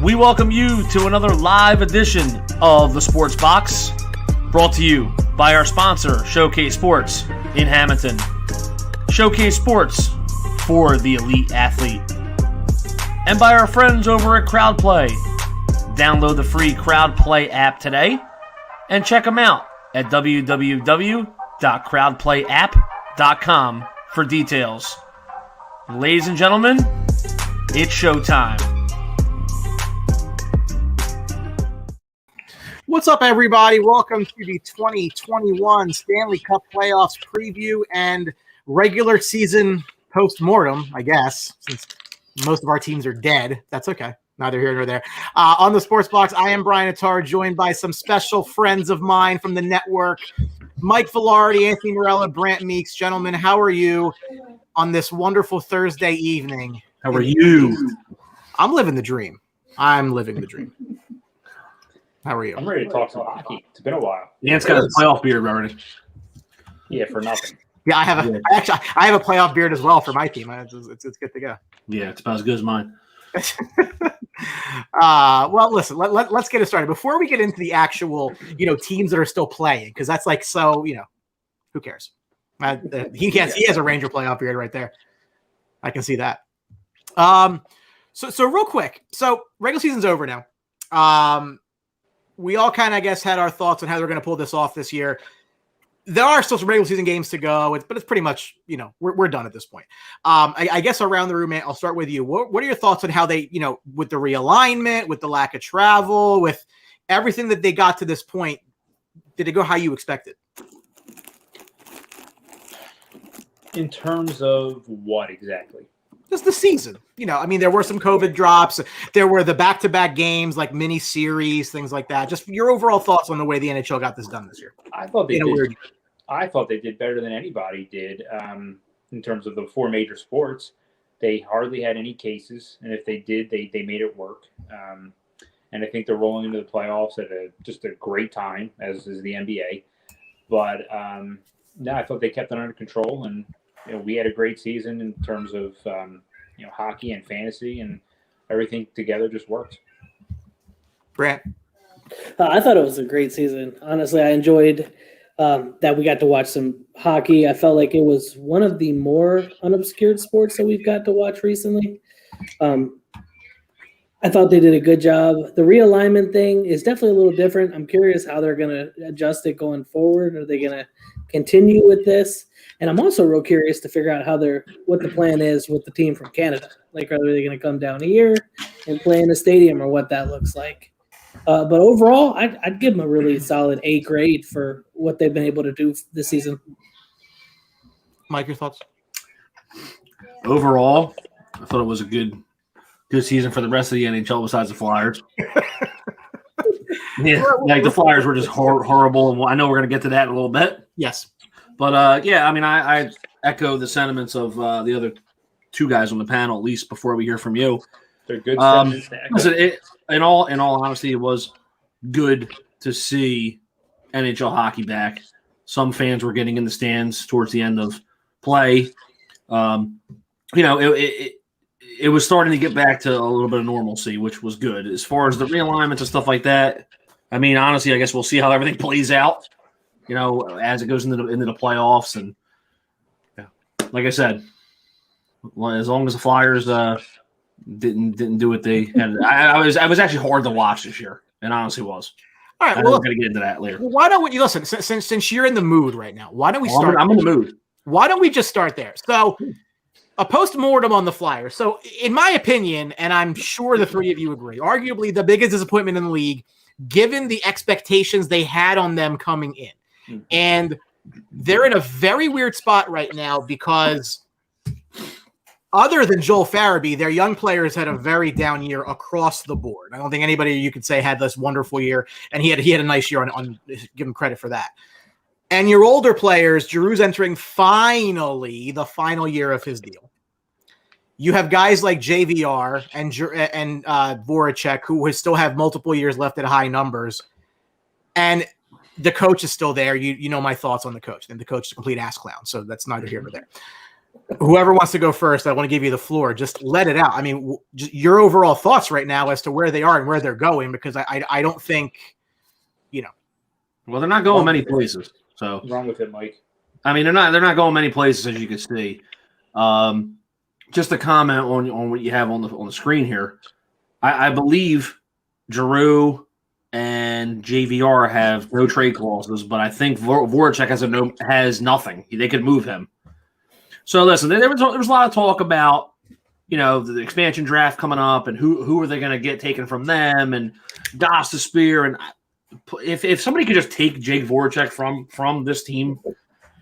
We welcome you to another live edition of the Sports Box, brought to you by our sponsor, Showcase Sports in Hamilton. Showcase Sports for the elite athlete. And by our friends over at CrowdPlay. Download the free CrowdPlay app today and check them out at www.crowdplayapp.com for details. Ladies and gentlemen, it's showtime. What's up, everybody? Welcome to the 2021 Stanley Cup playoffs preview and regular season post-mortem, I guess, since most of our teams are dead. That's okay. Neither here nor there. On the Sports Box, I am Brian Attar, joined by some special friends of mine from the network, Mike Velarde, Anthony Morella, Brant Meeks. Gentlemen, how are you on this wonderful Thursday evening? How are you? I'm living the dream. I'm living the dream. How are you? I'm ready to talk some hockey. It's been a while. Dan's got his playoff beard already. Yeah, for nothing. Yeah, I have a playoff beard as well for my team. It's good to go. Yeah, it's about as good as mine. Well, listen, let's get it started. Before we get into the actual, teams that are still playing, because that's like, so, who cares? He has a Ranger playoff beard right there. I can see that. So real quick. So regular season's over now. We all kind of, I guess, had our thoughts on how they're going to pull this off this year. There are still some regular season games to go, but it's pretty much, we're done at this point. I guess around the room, man, I'll start with you. What are your thoughts on how they, with the realignment, with the lack of travel, with everything that they got to this point, did it go how you expected? In terms of what exactly? Just the season. There were some COVID drops. There were the back-to-back games, like mini series, things like that. Just your overall thoughts on the way the NHL got this done this year. I thought they did better than anybody did in terms of the four major sports. They hardly had any cases, and if they did, they made it work. And I think they're rolling into the playoffs at just a great time, as is the NBA. But I thought they kept it under control, and we had a great season in terms of hockey and fantasy, and everything together just worked. Brant? I thought it was a great season. Honestly, I enjoyed that we got to watch some hockey. I felt like it was one of the more unobscured sports that we've got to watch recently. I thought they did a good job. The realignment thing is definitely a little different. I'm curious how they're going to adjust it going forward. Are they going to continue with this? And I'm also real curious to figure out what the plan is with the team from Canada. Like, are they going to come down here and play in a stadium, or what that looks like? But overall, I'd give them a really solid A grade for what they've been able to do this season. Mike, your thoughts? Overall, I thought it was a good season for the rest of the NHL besides the Flyers. Yeah, like the Flyers were just horrible, and I know we're going to get to that in a little bit. Yes. But, I echo the sentiments of the other two guys on the panel, at least before we hear from you. They're good sentiments to echo. Listen, in all honesty, it was good to see NHL hockey back. Some fans were getting in the stands towards the end of play. It was starting to get back to a little bit of normalcy, which was good. As far as the realignments and stuff like that, honestly, I guess we'll see how everything plays out, as it goes into the playoffs. And like I said, as long as the Flyers didn't do what they had, I was actually hard to watch this year, and honestly was. All right, we're going to get into that later. Why don't we listen? Since you're in the mood right now, why don't we start? I'm in the mood. Why don't we just start there? So, a post-mortem on the Flyers. So, in my opinion, and I'm sure the three of you agree, arguably the biggest disappointment in the league, given the expectations they had on them coming in. Mm-hmm. And they're in a very weird spot right now because other than Joel Farabee, their young players had a very down year across the board. I don't think anybody you could say had this wonderful year, and he had a nice year on give him credit for that. And your older players, Giroux's entering finally the final year of his deal. You have guys like JVR and Voracek who still have multiple years left at high numbers. And the coach is still there. You know my thoughts on the coach. And the coach is a complete ass clown. So that's neither here nor there. Whoever wants to go first, I want to give you the floor. Just let it out. I mean, just your overall thoughts right now as to where they are and where they're going, because I don't think, Well, they're not going many places. So Wrong with it, Mike. I mean, they're not going many places, as you can see. Just a comment on what you have on the screen here. I believe Giroux and JVR have no trade clauses, but I think Voracek has nothing. They could move him. So listen, there was a lot of talk about the expansion draft coming up and who are they going to get taken from them and Gostisbehere, and if somebody could just take Jake Voracek from this team,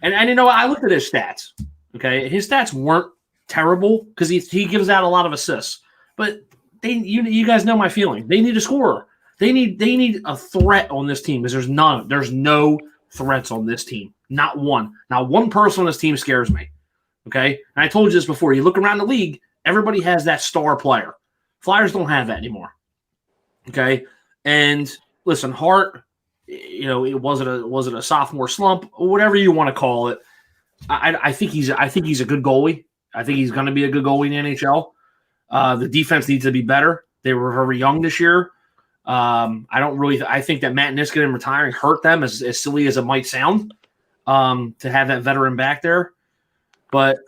and I looked at his stats. Okay, his stats weren't terrible because he gives out a lot of assists, but you guys know my feeling. They need a scorer. They need a threat on this team because there's none. There's no threats on this team. Not one. Not one person on this team scares me. Okay, and I told you this before. You look around the league, everybody has that star player. Flyers don't have that anymore. Okay, and listen, Hart. Was it a sophomore slump or whatever you want to call it? I think he's a good goalie. I think he's going to be a good goalie in the NHL. The defense needs to be better. They were very young this year. I think that Matt Niskanen retiring hurt them, as silly as it might sound, to have that veteran back there. But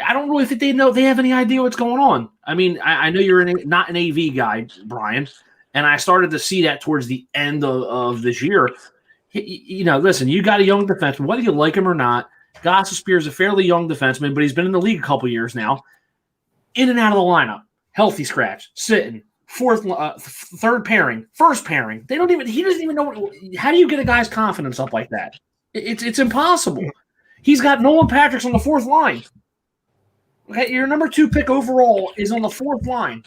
I don't really think they have any idea what's going on. I mean, I know you're not an AV guy, Brian, and I started to see that towards the end of this year. Listen, you got a young defenseman, whether you like him or not. Gostisbehere is a fairly young defenseman, but he's been in the league a couple years now. In and out of the lineup, healthy scratch, sitting, third pairing, first pairing. He doesn't even know how do you get a guy's confidence up like that? It's impossible. He's got Nolan Patrick's on the fourth line. Okay, your number 2 pick overall is on the fourth line.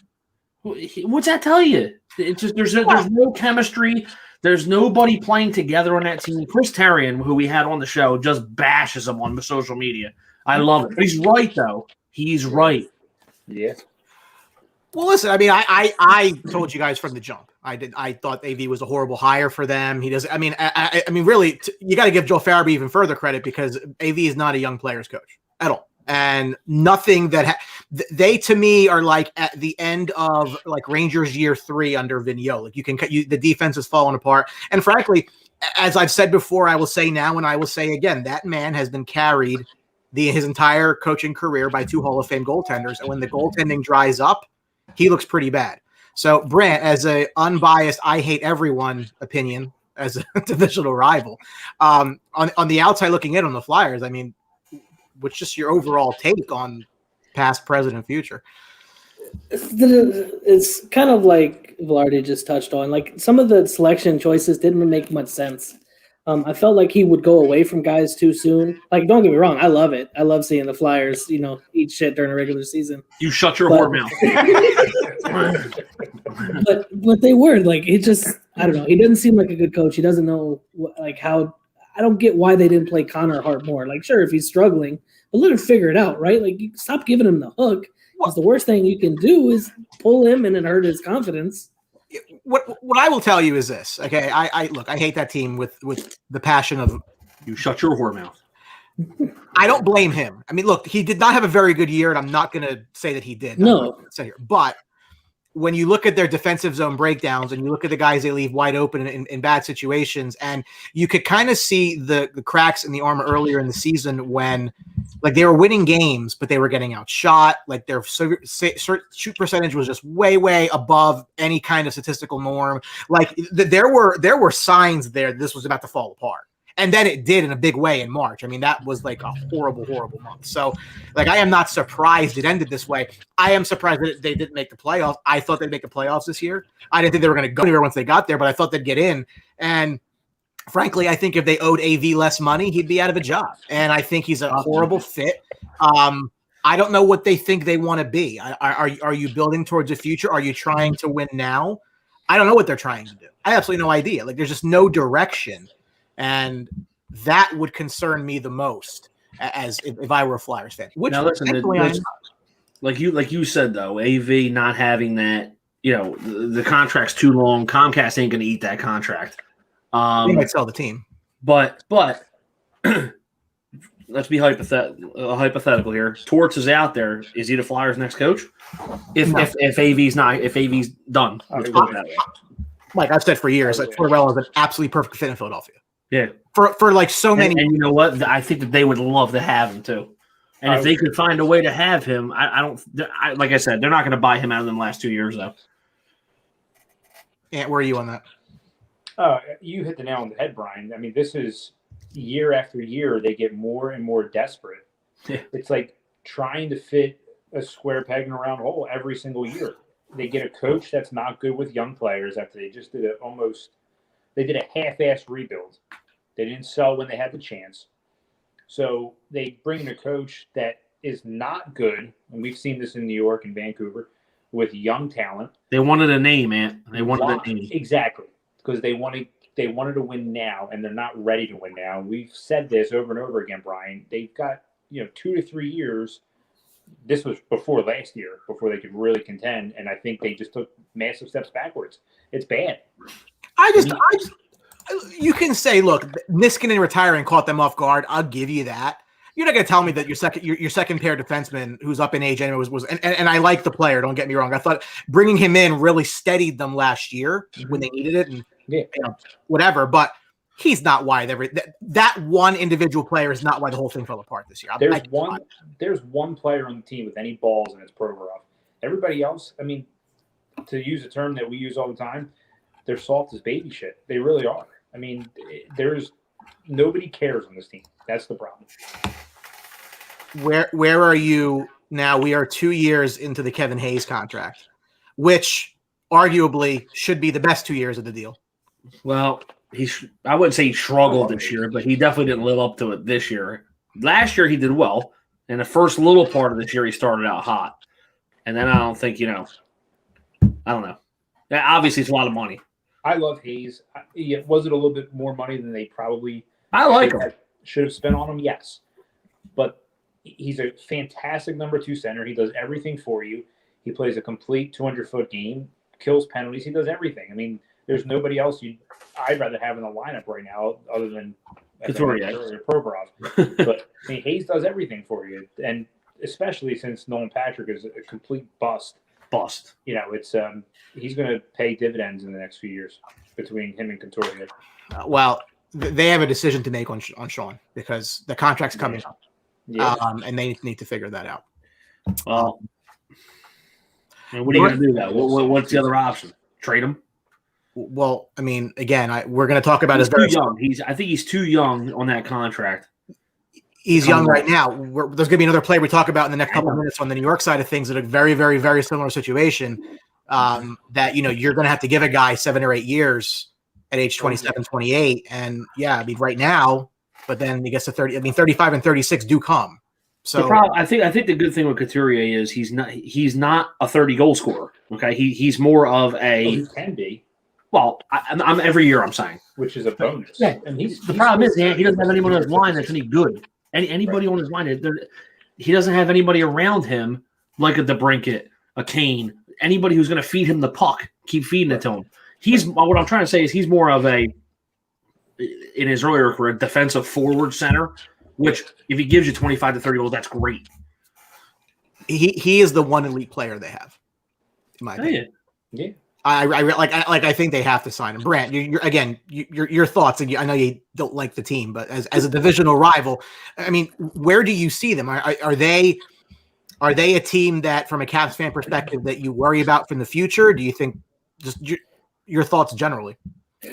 What's that tell you? It's just there's no chemistry. There's nobody playing together on that team. Chris Terrian, who we had on the show, just bashes him on social media. I love it. But he's right, though. He's right. Yeah. Well, listen, I mean, I told you guys from the jump. I thought AV was a horrible hire for them. He does. I mean, really, you got to give Joe Farabee even further credit because AV is not a young players coach at all, and nothing that they to me are like at the end of like Rangers year 3 under Vigneault. Like the defense has fallen apart, and frankly, as I've said before, I will say now and I will say again, that man has been carried his entire coaching career by 2 Hall of Fame goaltenders, and when the goaltending dries up, he looks pretty bad. So, Brant, as a unbiased, I hate everyone opinion as a divisional rival, on the outside looking in on the Flyers, I mean, what's just your overall take on past, present, and future? It's kind of like Velarde just touched on. Like some of the selection choices didn't make much sense. I felt like he would go away from guys too soon. Like, don't get me wrong, I love it. I love seeing the Flyers, eat shit during a regular season. You shut your whore mouth. but they were like, it just, I don't know. He doesn't seem like a good coach. He doesn't know how. I don't get why they didn't play Connor Hart more. Like, sure, if he's struggling, but let him figure it out, right? Like, you stop giving him the hook. Because the worst thing you can do is pull him and it hurt his confidence. What I will tell you is this, okay? I hate that team with the passion of. You shut your whore mouth. I don't blame him. I mean, look, he did not have a very good year, and I'm not going to say that he did. No. But when you look at their defensive zone breakdowns and you look at the guys they leave wide open in bad situations, and you could kind of see the cracks in the armor earlier in the season when, like, they were winning games, but they were getting outshot. Like, their shoot percentage was just way, way above any kind of statistical norm. Like, there were signs there that this was about to fall apart. And then it did in a big way in March. I mean, that was like a horrible, horrible month. So, like, I am not surprised it ended this way. I am surprised that they didn't make the playoffs. I thought they'd make the playoffs this year. I didn't think they were going to go anywhere once they got there, but I thought they'd get in. And frankly, I think if they owed AV less money, he'd be out of a job. And I think he's a horrible fit. I don't know what they think they want to be. Are you building towards a future? Are you trying to win now? I don't know what they're trying to do. I have absolutely no idea. Like, there's just no direction. And that would concern me the most as if I were a Flyers fan. Which now, listen, like you said, though, AV not having that, the contract's too long. Comcast ain't going to eat that contract. They might sell the team. But let's be hypothetical here. Torts is out there. Is he the Flyers' next coach? If AV's done, let's put it that way. Like I've said for years, like Tortorella is an absolutely perfect fit in Philadelphia. Yeah, for like so many. And you know what? I think that they would love to have him too. And if they could find a way to have him, like I said, they're not going to buy him out of them last 2 years though. Yeah, where are you on that? You hit the nail on the head, Brian. I mean, this is year after year, they get more and more desperate. Yeah. It's like trying to fit a square peg in a round hole every single year. They get a coach that's not good with young players after they just did a half-ass rebuild. They didn't sell when they had the chance. So they bring in a coach that is not good, and we've seen this in New York and Vancouver, with young talent. They wanted a name, Ant. They wanted a name. Exactly, because they wanted to win now, and they're not ready to win now. We've said this over and over again, Brian. They've got 2 to 3 years. This was before last year, before they could really contend, and I think they just took massive steps backwards. It's bad. You can say, look, Niskanen retiring caught them off guard. I'll give you that. You're not going to tell me that your second pair defenseman, who's up in age anyway, was and I like the player. Don't get me wrong. I thought bringing him in really steadied them last year when they needed it, and whatever. But he's not why that one individual player is not why the whole thing fell apart this year. There's one player on the team with any balls, and it's Provorov. Everybody else, I mean, to use a term that we use all the time, they're soft as baby shit. They really are. I mean, nobody cares on this team. That's the problem. Where are you now? We are 2 years into the Kevin Hayes contract, which arguably should be the best 2 years of the deal. Well, I wouldn't say he struggled this year, but he definitely didn't live up to it this year. Last year he did well. In the first little part of this year, he started out hot. And then I don't think, I don't know. Obviously, it's a lot of money. I love Hayes. Was it a little bit more money than they probably should have spent on him? Yes. But he's a fantastic number 2 center. He does everything for you. He plays a complete 200-foot game, kills penalties. He does everything. I mean, there's nobody else I'd rather have in the lineup right now other than Provorov. But I mean, Hayes does everything for you, and especially since Nolan Patrick is a complete bust. It's he's going to pay dividends in the next few years between him and Couturier. Well, they have a decision to make on Sean because the contract's coming up, and they need to figure that out. Well, and what are you going to do now? What's the other option? Trade him? Well, I mean, again, we're going to talk about his too young. I think he's too young on that contract. He's young right now. There's going to be another player we talk about in the next couple of minutes on the New York side of things in a very, very, very similar situation that, you're going to have to give a guy 7 or 8 years at age 27, 28. And I mean, right now, but then he gets to 30. I mean, 35 and 36 do come. So I think the good thing with Couturier is he's not a 30 goal scorer. Okay. He's more of he can be. Well, I'm every year I'm saying. Which is a bonus. Yeah. And the problem is he doesn't have anyone on his line that's any good. Anybody on his line, he doesn't have anybody around him like a DeBrincat, a Kane, anybody who's going to feed him the puck, keep feeding it to him. What I'm trying to say is he's more of in his earlier career, defensive forward center, which if he gives you 25 to 30 goals, that's great. He is the one elite player they have, in my opinion. Yeah. I think they have to sign him. Brant, your thoughts, and I know you don't like the team, but as a divisional rival, I mean, where do you see them? Are they a team that, from a Cavs fan perspective, that you worry about from the future? Do you think just your thoughts generally?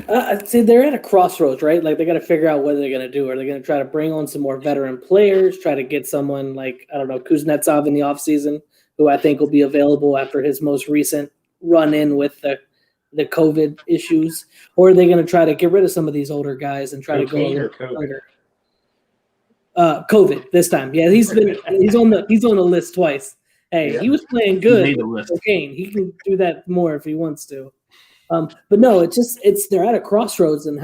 I'd say they're at a crossroads, right? Like they got to figure out what they're going to do. Are they going to try to bring on some more veteran players, try to get someone like, I don't know, Kuznetsov in the offseason, who I think will be available after his most recent run in with the COVID issues, or are they going to try to get rid of some of these older guys and try to go younger? COVID this time. Yeah, he's on the list twice. Hey, he was playing good. Cocaine. He can do that more if he wants to. But no, they're at a crossroads, and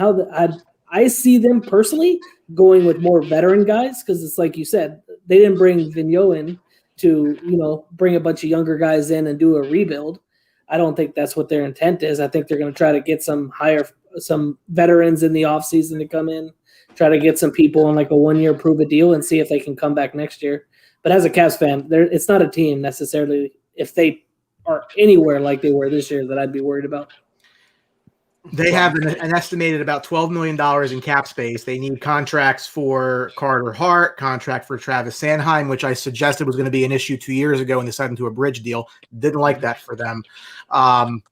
I see them personally going with more veteran guys because it's like you said, they didn't bring Vigneault in to bring a bunch of younger guys in and do a rebuild. I don't think that's what their intent is. I think they're going to try to get some veterans in the offseason to come in, try to get some people on like a 1 year prove a deal and see if they can come back next year. But as a Cavs fan, it's not a team necessarily if they are anywhere like they were this year that I'd be worried about. They have an estimated about $12 million in cap space. They need contracts for Carter Hart, contract for Travis Sanheim, which I suggested was going to be an issue 2 years ago and decided to a bridge deal. Didn't like that for them. And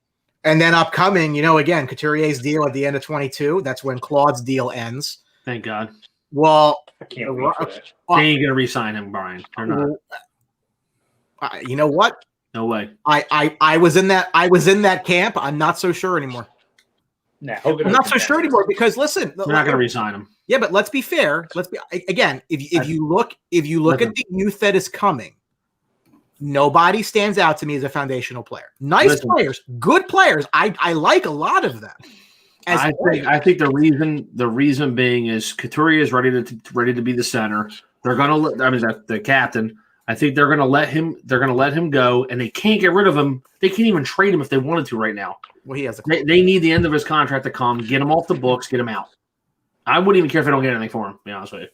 then upcoming, again, Couturier's deal at the end of 22. That's when Claude's deal ends. Thank God. Well, I can't wait for that. They ain't gonna re-sign him, Brian. They're not. You know what? No way. I was in that camp. I'm not so sure anymore. Nah, I'm not so sure anymore because listen, they're not gonna re-sign him. Yeah, but let's be fair. Again. If you look at the youth that is coming, nobody stands out to me as a foundational player. Nice players, good players. I like a lot of them. I think the reason being is Couturier is ready to be the center. They're gonna the captain. I think they're gonna let him. They're gonna let him go, and they can't get rid of him. They can't even trade him if they wanted to right now. Well, he has. They need the end of his contract to come. Get him off the books. Get him out. I wouldn't even care if I don't get anything for him. To be honest with you,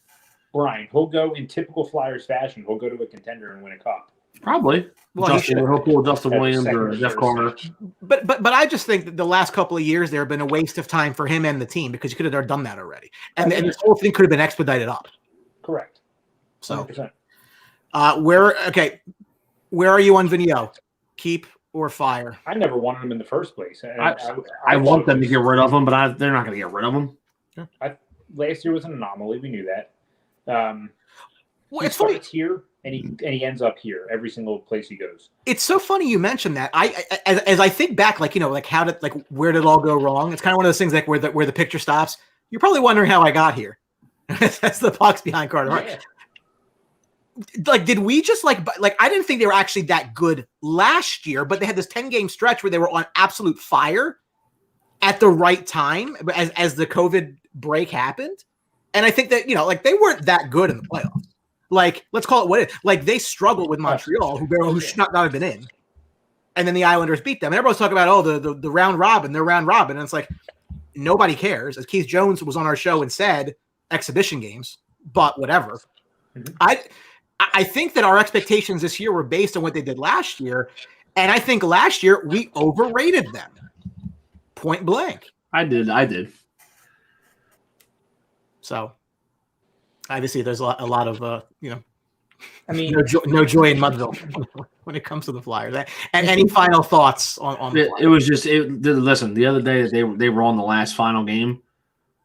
Brian, he'll go in typical Flyers fashion. He'll go to a contender and win a cup. Probably. Well, he'll pull Justin Williams or Jeff Carter. But I just think that the last couple of years there have been a waste of time for him and the team because you could have done that already, and this whole thing could have been expedited up. Correct. So, 100%. where are you on Vigneault? Keep or fire? I never wanted him in the first place. I want them to get rid of him, but they're not going to get rid of him. Last year was an anomaly. We knew that. Well, it's funny here, and he ends up here every single place he goes. It's so funny you mentioned that. As I think back, where did it all go wrong? It's kind of one of those things like where the picture stops. You're probably wondering how I got here. That's the puck's behind Carter Hart. Yeah. Did we just I didn't think they were actually that good last year, but they had this 10-game stretch where they were on absolute fire at the right time as the COVID break happened. And I think that, they weren't that good in the playoffs. Let's call it what it is. They struggled with Montreal, who should not have been in. And then the Islanders beat them. And everyone's talking about, the round robin, their round robin. And it's like, nobody cares. As Keith Jones was on our show and said, exhibition games, but whatever. Mm-hmm. I think that our expectations this year were based on what they did last year. And I think last year we overrated them. Point blank. I did. So obviously there's a lot of, I mean, no joy in Mudville when it comes to the Flyers. And any final thoughts on it was just listen, the other day that they were on the last final game,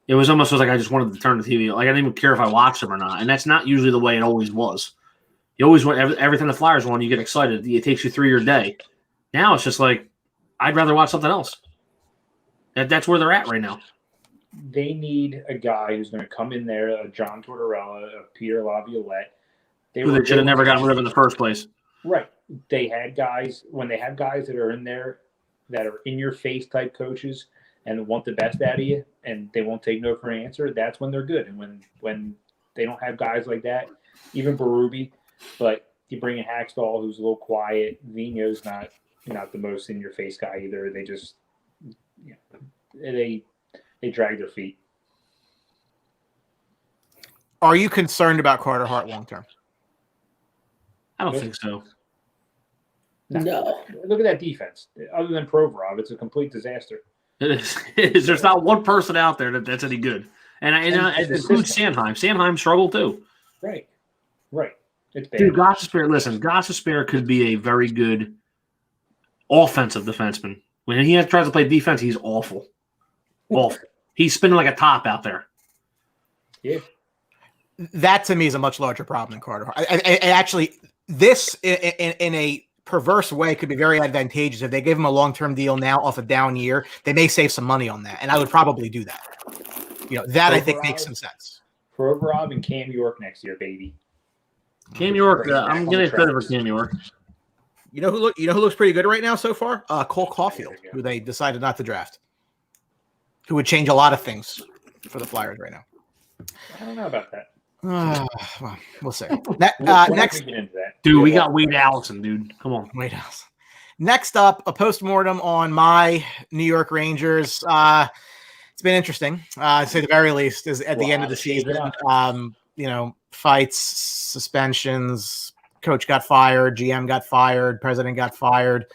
it was almost like I just wanted to turn the TV. I didn't even care if I watched them or not. And that's not usually the way it always was. You always want everything the Flyers won, you get excited. It takes you through your day. Now it's just like, I'd rather watch something else. That's where they're at right now. They need a guy who's going to come in there, a John Tortorella, a Peter Laviolette. They should have never gotten rid of in the first place. Right. They had guys, when they have guys that are in there that are in-your-face type coaches and want the best out of you and they won't take no for an answer, that's when they're good. And when they don't have guys like that, even Berube, but you bring in Hackstall, who's a little quiet. Vigneault's not the most in-your-face guy either. They just they drag their feet. Are you concerned about Carter Hart long term? I don't think so. No. Look at that defense. Other than Provorov, it's a complete disaster. It is. There's not one person out there that's any good. And it includes Sanheim. Sanheim struggled too. Right. It's bad. Dude, Gostisbehere could be a very good offensive defenseman. When he tries to play defense, he's awful. Awful. He's spinning like a top out there. Yeah. That to me is a much larger problem than Carter Hart. And actually, this in a perverse way could be very advantageous. If they give him a long-term deal now off a down year, they may save some money on that. And I would probably do that. That I think makes some sense. Provorov and Cam York next year, baby. Cam York, I'm getting excited for Cam York. You know who looks pretty good right now so far? Cole Caulfield, who they decided not to draft, who would change a lot of things for the Flyers right now. I don't know about that. Well, we'll see. Next, dude, we got Wade Allison, dude. Come on, Wade Allison. Next up, a postmortem on my New York Rangers. It's It's been interesting, to say the very least, is at the end of the season. Fights, suspensions, coach got fired, GM got fired, president got fired.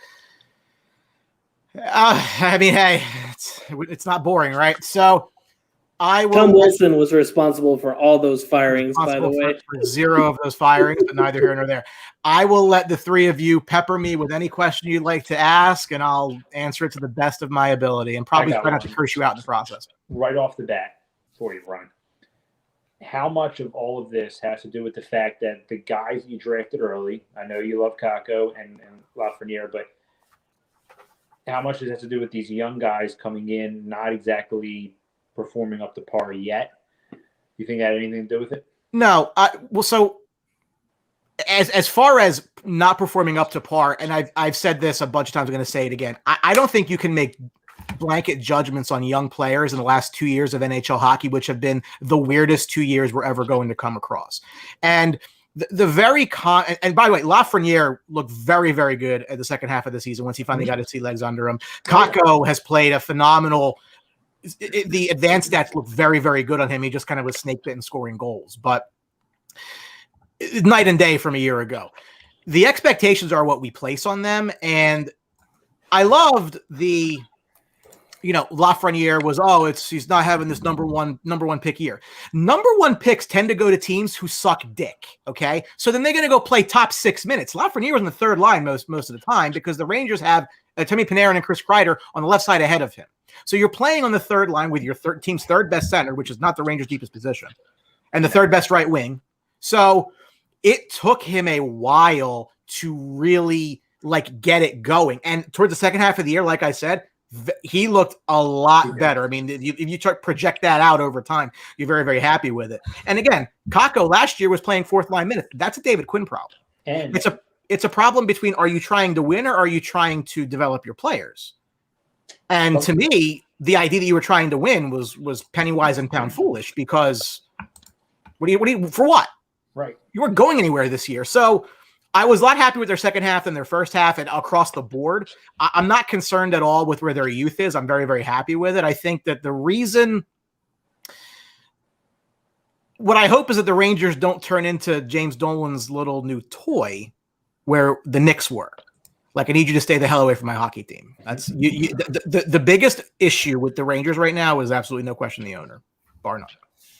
Hey, it's not boring, right? So Tom Wilson was responsible for all those firings, by the way. For 0 of those firings, but neither here nor there. I will let the 3 of you pepper me with any question you'd like to ask, and I'll answer it to the best of my ability, and probably try not to curse you out in the process. Right off the bat, before you run, how much of all of this has to do with the fact that the guys you drafted early, I know you love Kako and Lafreniere, but how much does it have to do with these young guys coming in, not exactly performing up to par yet? You think that had anything to do with it? No. So as far as not performing up to par, and I've said this a bunch of times, I'm going to say it again. I don't think you can make blanket judgments on young players in the last 2 years of NHL hockey, which have been the weirdest 2 years we're ever going to come across. And and by the way, Lafreniere looked very, very good at the second half of the season once he finally got his sea legs under him. Kako has played a phenomenal. The advanced stats look very, very good on him. He just kind of was snake bitten scoring goals, but night and day from a year ago. The expectations are what we place on them, and I loved the. Lafreniere was, he's not having this number one pick year. Number 1 picks tend to go to teams who suck dick. Okay. So then they're going to go play top 6 minutes. Lafreniere was in the third line most of the time because the Rangers have Timmy Panarin and Chris Kreider on the left side ahead of him. So you're playing on the third line with your team's third best center, which is not the Rangers' deepest position, and the third best right wing. So it took him a while to really get it going. And towards the second half of the year, like I said, he looked a lot better. I mean, if you project that out over time, you're very, very happy with it. And again, Kako last year was playing fourth line minutes. That's a David Quinn problem. And it's a problem between, are you trying to win or are you trying to develop your players? And to me, the idea that you were trying to win was penny wise and pound foolish, because what do you for what? Right. You weren't going anywhere this year. So I was a lot happier with their second half than their first half and across the board. I'm not concerned at all with where their youth is. I'm very, very happy with it. I think that what I hope is that the Rangers don't turn into James Dolan's little new toy where the Knicks were. I need you to stay the hell away from my hockey team. That's the biggest issue with the Rangers right now is absolutely no question the owner, bar none.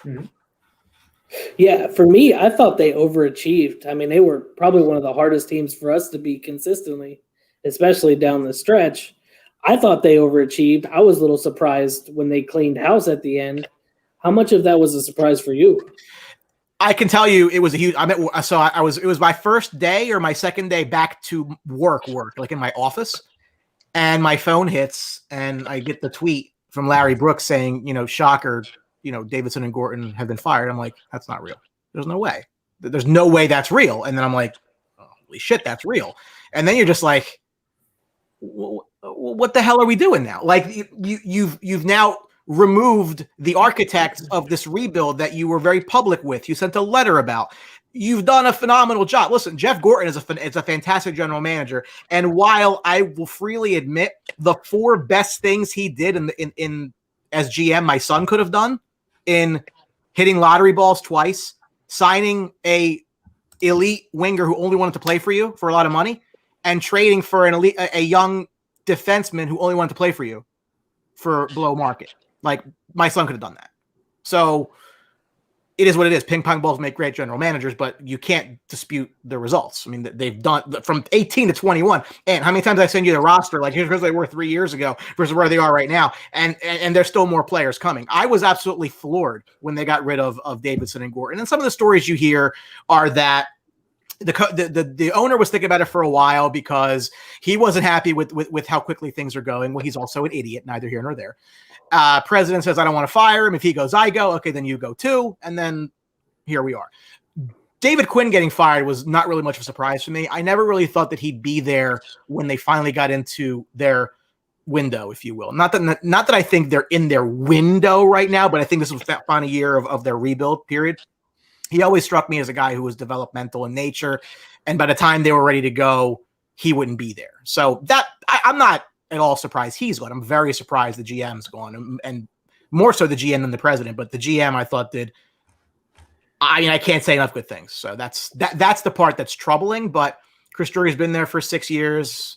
Mm-hmm. Yeah, for me, I thought they overachieved. I mean, they were probably one of the hardest teams for us to beat consistently, especially down the stretch. I thought they overachieved. I was a little surprised when they cleaned house at the end. How much of that was a surprise for you? I can tell you it was a huge. It was my first day or my second day back to work, in my office, and my phone hits, and I get the tweet from Larry Brooks saying, shocker. Davidson and Gorton have been fired. I'm like, that's not real. There's no way. There's no way that's real. And then I'm like, holy shit, that's real. And then you're just like, what the hell are we doing now? You've now removed the architects of this rebuild that you were very public with. You sent a letter about. You've done a phenomenal job. Listen, Jeff Gorton is a fantastic general manager. And while I will freely admit the 4 best things he did in as GM, my son could have done, in hitting lottery balls twice, signing a elite winger who only wanted to play for you for a lot of money, and trading for a young defenseman who only wanted to play for you for below market. My son could have done that. So it is what it is. Ping pong balls make great general managers, but you can't dispute the results. I mean, they've done from 18 to 21. And how many times I send you the roster, here's where they were 3 years ago versus where they are right now. And there's still more players coming. I was absolutely floored when they got rid of Davidson and Gorton. And some of the stories you hear are that the owner was thinking about it for a while because he wasn't happy with how quickly things are going. Well, he's also an idiot, neither here nor there. President says, I don't want to fire him. If he goes, I go. Okay, then you go too. And then here we are. David Quinn getting fired was not really much of a surprise to me. I never really thought that he'd be there when they finally got into their window, if you will. Not that I think they're in their window right now, but I think this was that final year of their rebuild period. He always struck me as a guy who was developmental in nature. And by the time they were ready to go, he wouldn't be there. So I'm not at all surprised he's gone. I'm very surprised the GM's gone. And more so the GM than the president, but the GM I thought did. I mean, I can't say enough good things. So that's the part that's troubling. But Chris Drury's been there for 6 years.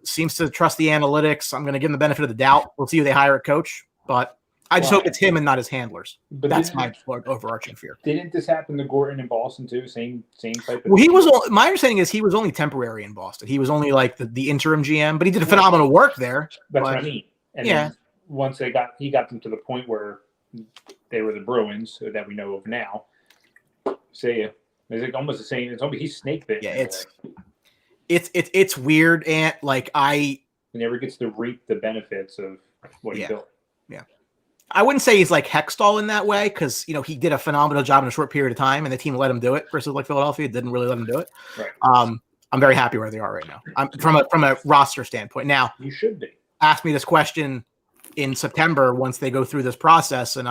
Seems to trust the analytics. I'm going to give him the benefit of the doubt. We'll see who they hire at coach, but I just hope it's him and not his handlers. But that's my overarching fear. Didn't this happen to Gorton in Boston too? Same type of. Well, my understanding is he was only temporary in Boston. He was only like the interim GM, but he did a phenomenal work there. That's what I mean. And then once he got them to the point where they were the Bruins that we know of now. It's like almost the same. It's almost he's snake bit. Yeah, it's weird, and like he never gets to reap the benefits of what he built. Yeah, I wouldn't say he's like Hextall in that way because he did a phenomenal job in a short period of time, and the team let him do it. Versus like Philadelphia didn't really let him do it. Right. I'm very happy where they are right now. I'm from a roster standpoint. Now you should be. Ask me this question in September once they go through this process, and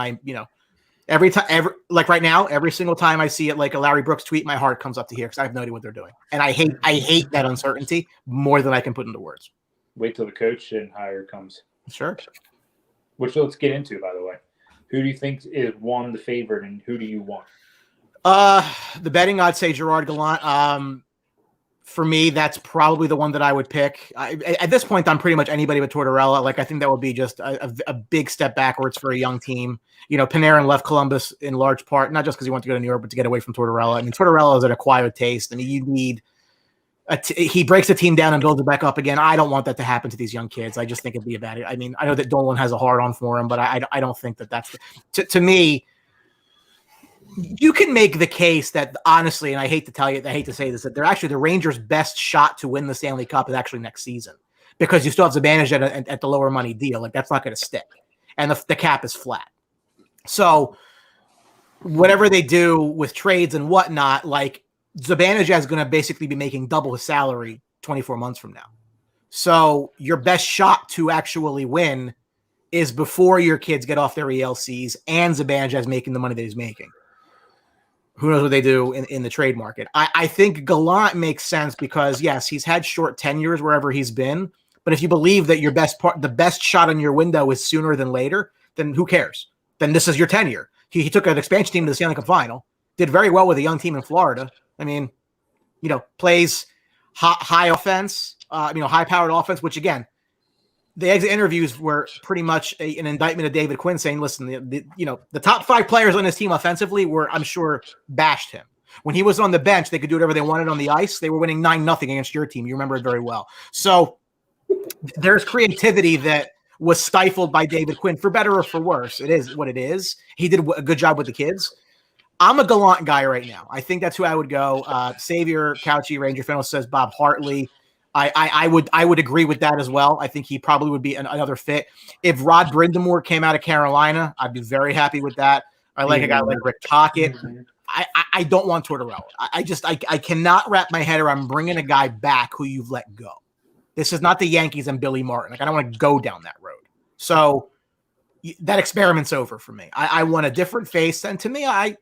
every time, like right now, every single time I see it, like a Larry Brooks tweet, my heart comes up to here because I have no idea what they're doing, and I hate that uncertainty more than I can put into words. Wait till the coach and hire comes. Sure. Which let's get into, by the way. Who do you think is the favorite, and who do you want? The betting, I'd say Gerard Gallant. For me, that's probably the one that I would pick. At this point, I'm pretty much anybody but Tortorella. Like, I think that would be just a big step backwards for a young team. Panarin left Columbus in large part, not just because he wanted to go to New York, but to get away from Tortorella. I mean, Tortorella is an acquired taste. I mean, you need he breaks the team down and builds it back up again. I don't want that to happen to these young kids. I just think it'd be a bad. I mean, I know that Dolan has a hard on for him, but I don't think that's to me. You can make the case that honestly, and I hate to say this, that they're actually the Rangers' best shot to win the Stanley Cup is actually next season because you still have Zibanejad at the lower money deal. Like that's not going to stick, and the cap is flat. So whatever they do with trades and whatnot, like Zibanejad is going to basically be making double his salary 24 months from now. So your best shot to actually win is before your kids get off their ELCs and Zibanejad is making the money that he's making. Who knows what they do in the trade market? I think Gallant makes sense because, yes, he's had short tenures wherever he's been. But if you believe that the best shot on your window is sooner than later, then who cares? Then this is your tenure. He took an expansion team to the Stanley Cup final, did very well with a young team in Florida. I mean, plays high offense, high-powered offense, which, again, the exit interviews were pretty much an indictment of David Quinn saying, listen, the top 5 players on his team offensively were, I'm sure, bashed him. When he was on the bench, they could do whatever they wanted on the ice. They were winning 9-0 against your team. You remember it very well. So there's creativity that was stifled by David Quinn, for better or for worse. It is what it is. He did a good job with the kids. I'm a Gallant guy right now. I think that's who I would go. Xavier Couchy, Ranger Fennel, says Bob Hartley. I would agree with that as well. I think he probably would be another fit. If Rod Brindamore came out of Carolina, I'd be very happy with that. I like a guy like Rick Tocchet. I don't want Tortorella. I cannot wrap my head around bringing a guy back who you've let go. This is not the Yankees and Billy Martin. Like I don't want to go down that road. So that experiment's over for me. I want a different face, and to me, I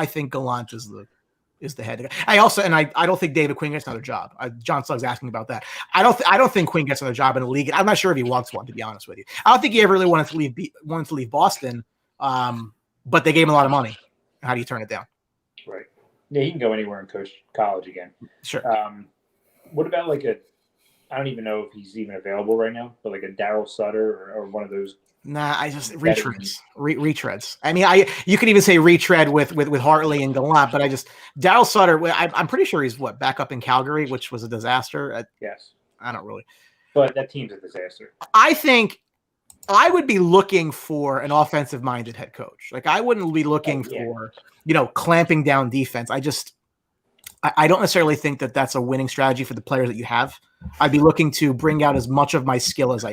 think Gallant is the head. I don't think David Quinn gets another job. John Slugg's asking about that. I don't think Quinn gets another job in the league. I'm not sure if he wants one, to be honest with you. I don't think he ever really wanted to leave Boston. But they gave him a lot of money. How do you turn it down? Right. Yeah, he can go anywhere and coach college again. Sure. What about I don't even know if he's even available right now, but like a Daryl Sutter or one of those. Nah, I just retreads. I mean, you could even say retread with Hartley and Gallant, but Daryl Sutter. I'm pretty sure he's back up in Calgary, which was a disaster. Yes, I don't really. But that team's a disaster. I think I would be looking for an offensive-minded head coach. Like I wouldn't be looking for clamping down defense. I don't necessarily think that that's a winning strategy for the players that you have. I'd be looking to bring out as much of my skill as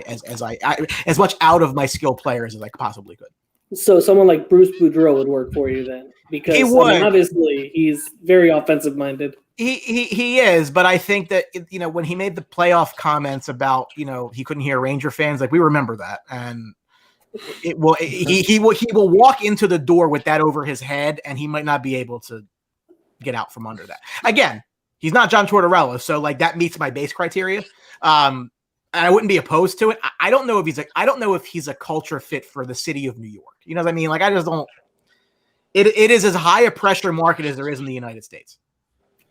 much out of my skill players as I possibly could. So someone like Bruce Boudreau would work for you then, because obviously he's very offensive minded. He is, but I think that when he made the playoff comments about he couldn't hear Ranger fans, like we remember that, and he will walk into the door with that over his head, and he might not be able to get out from under that. Again, he's not John Tortorella, so that meets my base criteria. And I wouldn't be opposed to it. I don't know if he's a culture fit for the city of New York. You know what I mean? Like, I just don't. It is as high a pressure market as there is in the United States.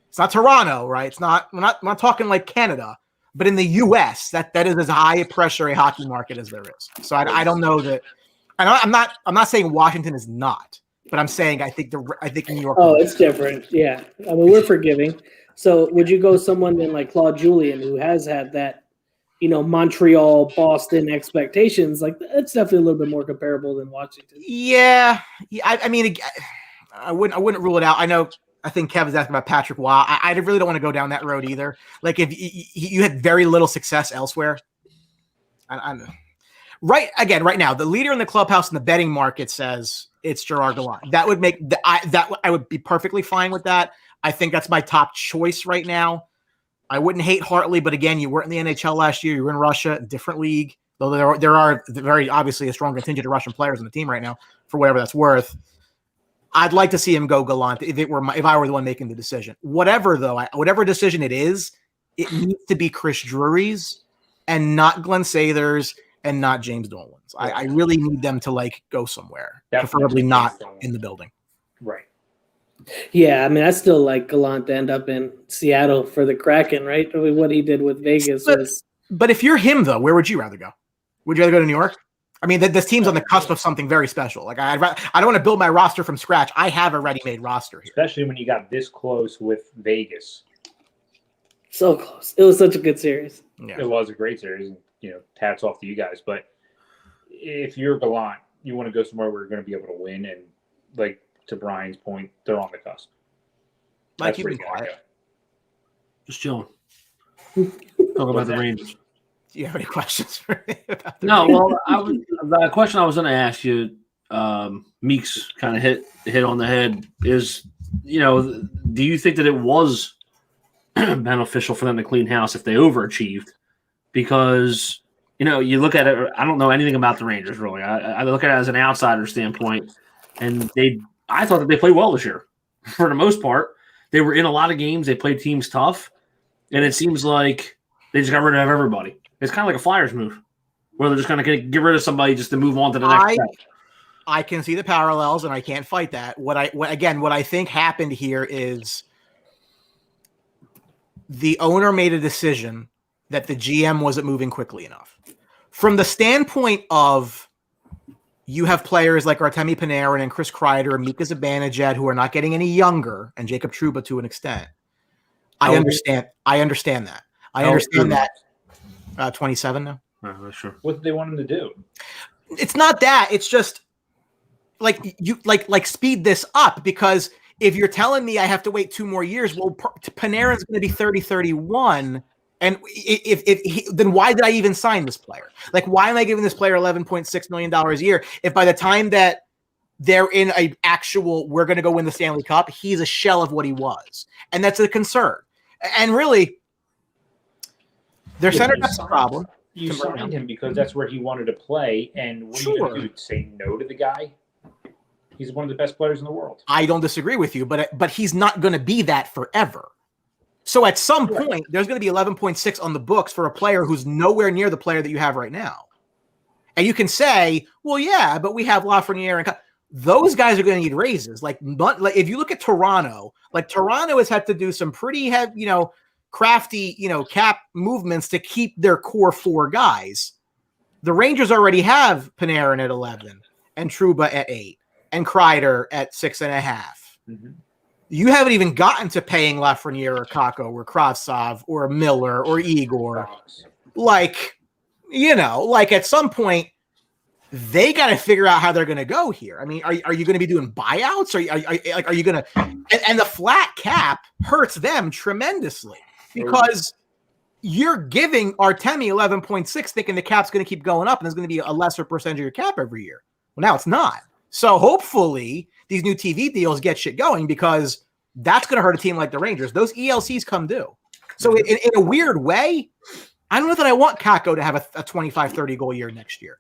It's not Toronto, right? It's not. We're not talking like Canada, but in the U.S., that is as high a pressure a hockey market as there is. So I don't know that. I'm not saying Washington is not, but I'm saying I think New York. Oh, it's different. Yeah, I mean, we're forgiving. So would you go someone then like Claude Julien, who has had that, Montreal, Boston expectations? Like, that's definitely a little bit more comparable than Washington. Yeah. I mean, I wouldn't rule it out. I think Kev is asking about Patrick Waugh. I really don't want to go down that road either. Like, if you had very little success elsewhere, right now, the leader in the clubhouse in the betting market says it's Gerard Gallant. That would make I would be perfectly fine with that. I think that's my top choice right now. I wouldn't hate Hartley, but again, you weren't in the NHL last year. You were in Russia, different league. Though there are very obviously a strong contingent of Russian players on the team right now, for whatever that's worth. I'd like to see him go Gallant if I were the one making the decision. Whatever decision it is, it needs to be Chris Drury's and not Glenn Sather's and not James Dolan's. I really need them to go somewhere, preferably not in the building. Right. Yeah, I mean, I still like Gallant to end up in Seattle for the Kraken, right? I mean, what he did with Vegas was. But if you're him, though, where would you rather go? Would you rather go to New York? I mean, this team's on the cusp of something very special. Like, I don't want to build my roster from scratch. I have a ready-made roster here. Especially when you got this close with Vegas. So close. It was such a good series. Yeah. It was a great series. Hats off to you guys. But if you're Gallant, you want to go somewhere where you're going to be able to win. And, to Brian's point, they're on the cusp. Like, you've been quiet. Go. Just chilling. Talk about the Rangers. Do you have any questions for me about the the question I was going to ask you, Meeks kind of hit on the head is, do you think that it was beneficial for them to clean house if they overachieved? Because, you look at it, I don't know anything about the Rangers, really. I look at it as an outsider standpoint, and I thought that they played well this year. For the most part, they were in a lot of games. They played teams tough, and it seems like they just got rid of everybody. It's kind of like a Flyers move, where they're just going to get rid of somebody just to move on to the next step. I can see the parallels, and I can't fight that. What I think happened here is the owner made a decision that the GM wasn't moving quickly enough. From the standpoint of you have players like Artemi Panarin and Chris Kreider and Mika Zibanejad who are not getting any younger, and Jacob Trouba to an extent. I understand that. I understand that. 27 now. Sure. What did they want him to do? It's not that. It's just speed this up, because if you're telling me I have to wait 2 more years, well, Panarin's going to be 30, 31. And then why did I even sign this player? Like, why am I giving this player $11.6 million a year if by the time that they're in a actual, we're going to go win the Stanley Cup, he's a shell of what he was? And that's a concern. And really, their center depth's a problem. You signed him because that's where he wanted to play. And what are you going to do? Say no to the guy? He's one of the best players in the world. I don't disagree with you, but he's not going to be that forever. So at some point, there's going to be 11.6 on the books for a player who's nowhere near the player that you have right now. And you can say, well, yeah, but we have Lafreniere and those guys are going to need raises. Like if you look at Toronto, Toronto has had to do some pretty heavy, crafty, cap movements to keep their core 4 guys. The Rangers already have Panarin at 11 and Trouba at 8 and Kreider at 6.5. Mm-hmm. You haven't even gotten to paying Lafreniere or Kakko or Kravtsov or Miller or Igor. At some point, they got to figure out how they're going to go here. I mean, are you going to be doing buyouts? Are you going to? And the flat cap hurts them tremendously because you're giving Artemi 11.6, thinking the cap's going to keep going up, and there's going to be a lesser percentage of your cap every year. Well, now it's not. So hopefully these new TV deals get shit going, because that's going to hurt a team like the Rangers. Those ELCs come due. So in a weird way, I don't know that I want Kakko to have a 25, 30 goal year next year,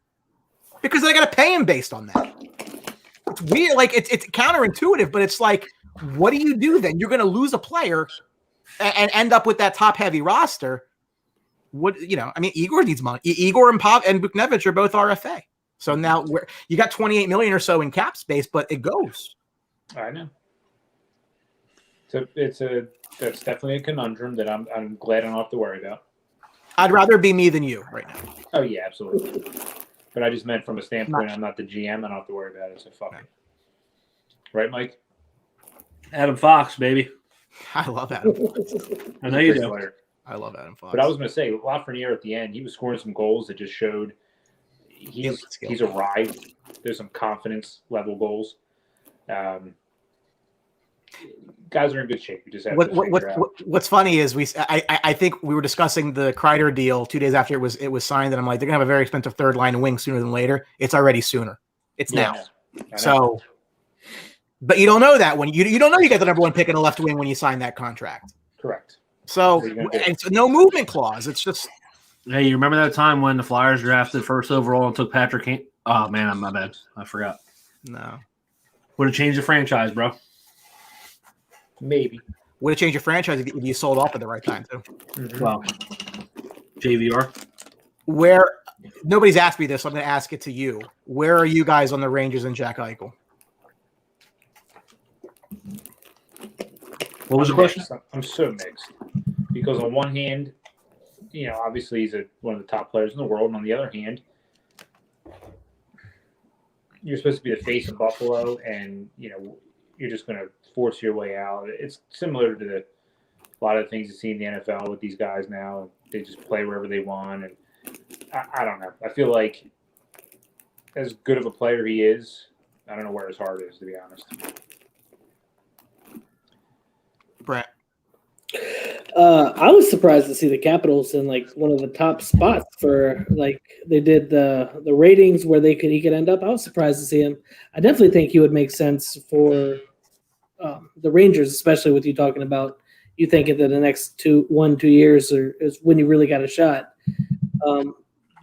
because they got to pay him based on that. It's weird. It's counterintuitive, but it's like, what do you do then? You're going to lose a player and end up with that top heavy roster. Igor needs money. Igor and Buchnevich are both RFA. So now you got 28 million or so in cap space, but it goes. I know. So that's definitely a conundrum that I'm glad I don't have to worry about. I'd rather be me than you right now. Oh yeah, absolutely. But I just meant from a standpoint, I'm not the GM. I don't have to worry about it. So fuck it. Right, Mike? Adam Fox, baby. I love Adam. I know you do. Player. I love Adam Fox. But I was going to say, Lafreniere at the end, he was scoring some goals that just showed he's arrived. There's some confidence level goals. Guys are in good shape. We just have to figure out. What's funny is I think we were discussing the Kreider deal 2 days after it was signed, and I'm like, they're gonna have a very expensive third line wing sooner than later. It's already sooner. It's now. So, but you don't know that when you don't know you got the number 1 pick in a left wing when you sign that contract. Correct. So it's no movement clause. It's just. Hey, you remember that time when the Flyers drafted first overall and took Patrick Kane? Oh man, my bad. I forgot. No. Would have changed the franchise, bro. Maybe. Would have changed your franchise if you sold off at the right time, too. Mm-hmm. Well, JVR. Where nobody's asked me this, so I'm going to ask it to you. Where are you guys on the Rangers and Jack Eichel? What was the question? I'm so mixed because on one hand, obviously he's one of the top players in the world, and on the other hand, you're supposed to be the face of Buffalo, and you're just going to force your way out. It's similar to a lot of the things you see in the NFL with these guys now. They just play wherever they want, and I don't know. I feel like as good of a player he is, I don't know where his heart is, to be honest. Brett. I was surprised to see the Capitals in like one of the top spots for like they did the ratings where he could end up. I was surprised to see him. I definitely think he would make sense for the Rangers, especially with you talking about you thinking that the next 2 years is when you really got a shot.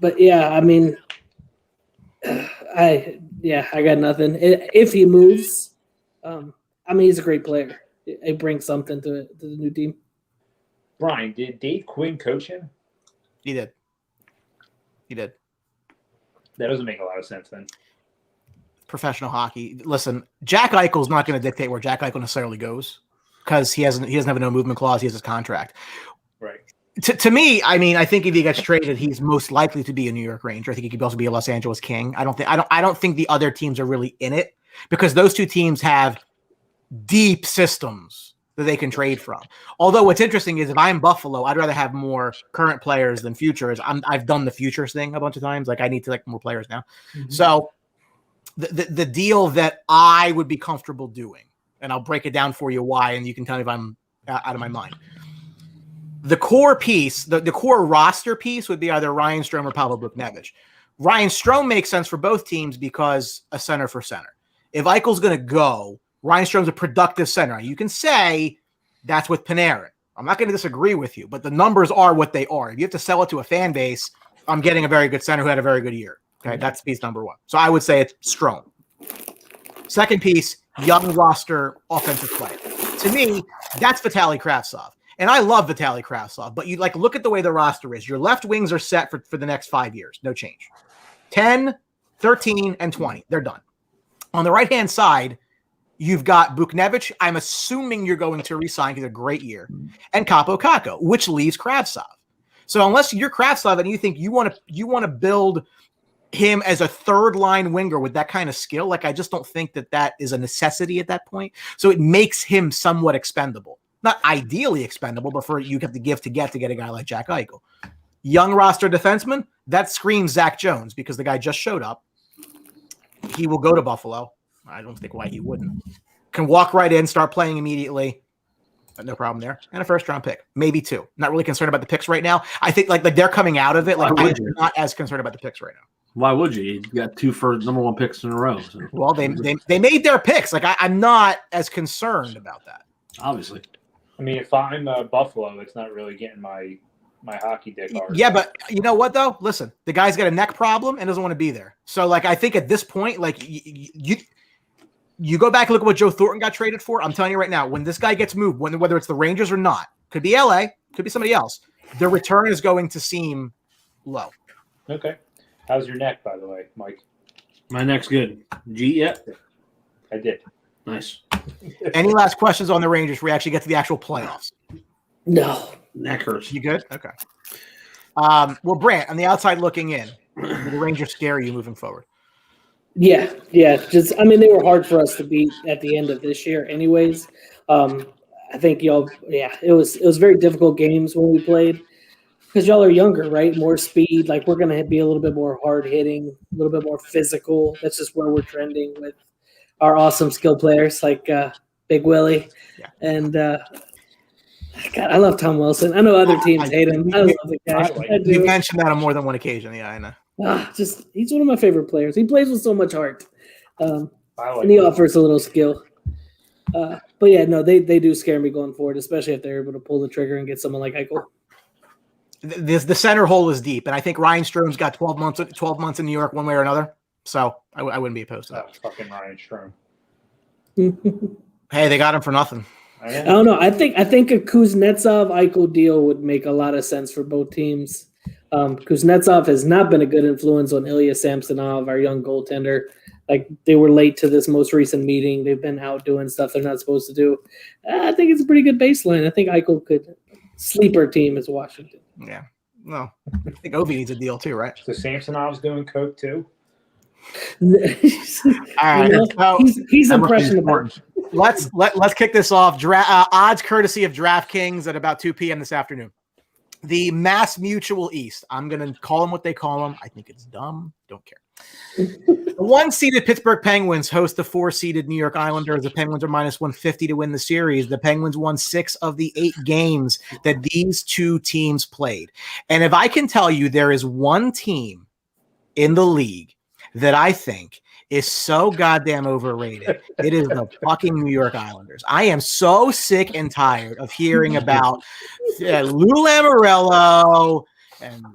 But yeah, I mean, I got nothing. If he moves, I mean, he's a great player. It brings something to the new team. Brian, did Dave Quinn coach him? He did. That doesn't make a lot of sense then. Professional hockey. Listen, Jack Eichel's not going to dictate where Jack Eichel necessarily goes because he doesn't have a no movement clause. He has his contract. Right. To me, I mean, I think if he gets traded, he's most likely to be a New York Ranger. I think he could also be a Los Angeles King. I don't think the other teams are really in it because those two teams have deep systems that they can trade from. Although what's interesting is if I'm Buffalo, I'd rather have more current players than futures. I've done the futures thing a bunch of times. Like I need to more players now. Mm-hmm. So the deal that I would be comfortable doing, and I'll break it down for you why, and you can tell me if I'm out of my mind. The core piece, the core roster piece would be either Ryan Strome or Pavel Buchnevich. Ryan Strome makes sense for both teams because a center for center. If Eichel's going to go, Ryan Strome's a productive center. You can say that's with Panarin. I'm not going to disagree with you, but the numbers are what they are. If you have to sell it to a fan base, I'm getting a very good center who had a very good year. Okay, that's piece number 1. So I would say it's Strome. Second piece, young roster offensive player. To me, that's Vitaly Kravtsov. And I love Vitaly Kravtsov, but you look at the way the roster is. Your left wings are set for the next 5 years. No change. 10, 13, and 20. They're done. On the right-hand side, you've got Buchnevich. I'm assuming you're going to resign because a great year. And Capo Kakko, which leaves Kravtsov. So unless you're Kravtsov and you think you want to build him as a third-line winger with that kind of skill, I just don't think that is a necessity at that point. So it makes him somewhat expendable. Not ideally expendable, but you have to give to get a guy like Jack Eichel. Young roster defenseman, that screams Zach Jones because the guy just showed up. He will go to Buffalo. I don't think why he wouldn't. Can walk right in, start playing immediately. No problem there. And a first-round pick, maybe 2. Not really concerned about the picks right now. I think like they're coming out of it. I'm not as concerned about the picks right now. Why would you? You got 2 number 1 picks in a row. So. Well, they made their picks. I'm not as concerned about that. Obviously. I mean, if I'm Buffalo, it's not really getting my hockey dick hard. Yeah, but you know what, though? Listen, the guy's got a neck problem and doesn't want to be there. So, I think at this point, you go back and look at what Joe Thornton got traded for. I'm telling you right now, when this guy gets moved, whether it's the Rangers or not, could be LA, could be somebody else, the return is going to seem low. Okay. How's your neck, by the way, Mike? My neck's good. G yet? I did. Nice. Any last questions on the Rangers before we actually get to the actual playoffs? No. Neck hurts. You good? Okay. Well, Brant, on the outside looking in, will the Rangers scare you moving forward? Yeah. Just, I mean, they were hard for us to beat at the end of this year, anyways. I think it was very difficult games when we played because y'all are younger, right? More speed. Like we're gonna be a little bit more hard hitting, a little bit more physical. That's just where we're trending with our awesome skill players like Big Willie and. God, I love Tom Wilson. I know other teams hate him. I love the guy. You mentioned that on more than one occasion. Yeah, I know. He's one of my favorite players. He plays with so much heart, and he offers a little skill. But yeah, no, they do scare me going forward, especially if they're able to pull the trigger and get someone like Eichel. The center hole is deep, and I think Ryan Strom's got 12 months in New York, one way or another. So I wouldn't be opposed to that. Fucking Ryan Strome. Hey, they got him for nothing. I don't know. I think a Kuznetsov-Eichel deal would make a lot of sense for both teams. Kuznetsov has not been a good influence on Ilya Samsonov, our young goaltender. Like they were late to this most recent meeting. They've been out doing stuff they're not supposed to do. I think it's a pretty good baseline. I think Eichel could sleeper team is Washington. Yeah. No, I think Ovi needs a deal too, right? So Samsonov's doing coke too. All right, so he's impressionable. Let's kick this off. Odds courtesy of DraftKings at about 2 p.m. this afternoon. The Mass Mutual East. I'm going to call them what they call them. I think it's dumb. Don't care. The 1-seeded Pittsburgh Penguins host the 4-seeded New York Islanders. The Penguins are -150 to win the series. The Penguins won 6 of the 8 games that these two teams played. And if I can tell you there is one team in the league that I think is so goddamn overrated, it is the fucking New York Islanders. I am so sick and tired of hearing about Lou Lamoriello, and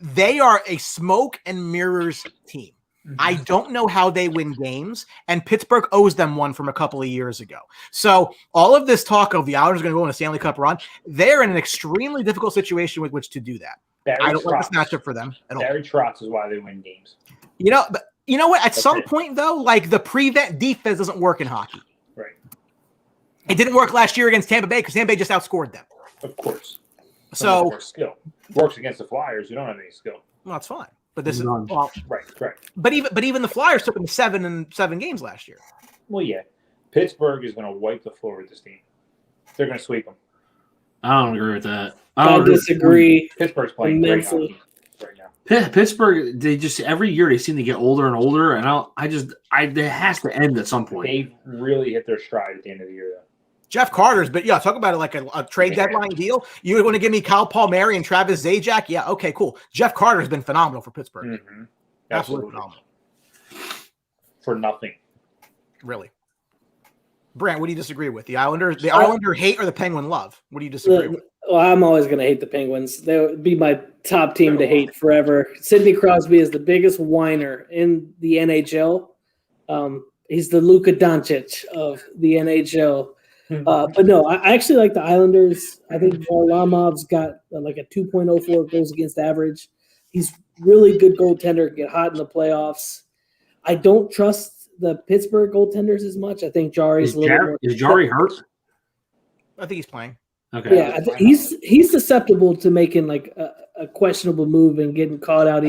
they are a smoke and mirrors team. I don't know how they win games, and Pittsburgh owes them one from a couple of years ago. So all of this talk of the Islanders going to go on a Stanley Cup run, they're in an extremely difficult situation with which to do that. I don't like this matchup for them at all. Barry Trotz is why they win games. But you know what? At some point, though, like the prevent defense doesn't work in hockey. Right. It didn't work last year against Tampa Bay because Tampa Bay just outscored them. Of course. So skill works against the Flyers. You don't have any skill. Well, that's fine. But this is right. But even the Flyers took them 7 games last year. Well, yeah. Pittsburgh is going to wipe the floor with this team. They're going to sweep them. I don't agree with that. I disagree. Pittsburgh's playing great hockey right now. Pittsburgh, they just every year they seem to get older and older, and it has to end at some point. They've really hit their stride at the end of the year, though. Jeff Carter's, but yeah, talk about it like a trade deadline deal. You want to give me Kyle Palmieri and Travis Zajac? Yeah, okay, cool. Jeff Carter's been phenomenal for Pittsburgh. Mm-hmm. Absolutely phenomenal. For nothing. Really. Brant, what do you disagree with? The Islanders, the Islander hate or the Penguin love? What do you disagree with? Well, I'm always going to hate the Penguins. They would be my top team to hate forever. Sidney Crosby is the biggest whiner in the NHL. He's the Luka Doncic of the NHL. But no, I actually like the Islanders. I think Varlamov's got like a 2.04 goals against average. He's really good goaltender, get hot in the playoffs. I don't trust the Pittsburgh goaltenders as much. I think Jari's a little more. Is Jari hurt? I think he's playing. Okay. Yeah, he's susceptible to making like a questionable move and getting caught out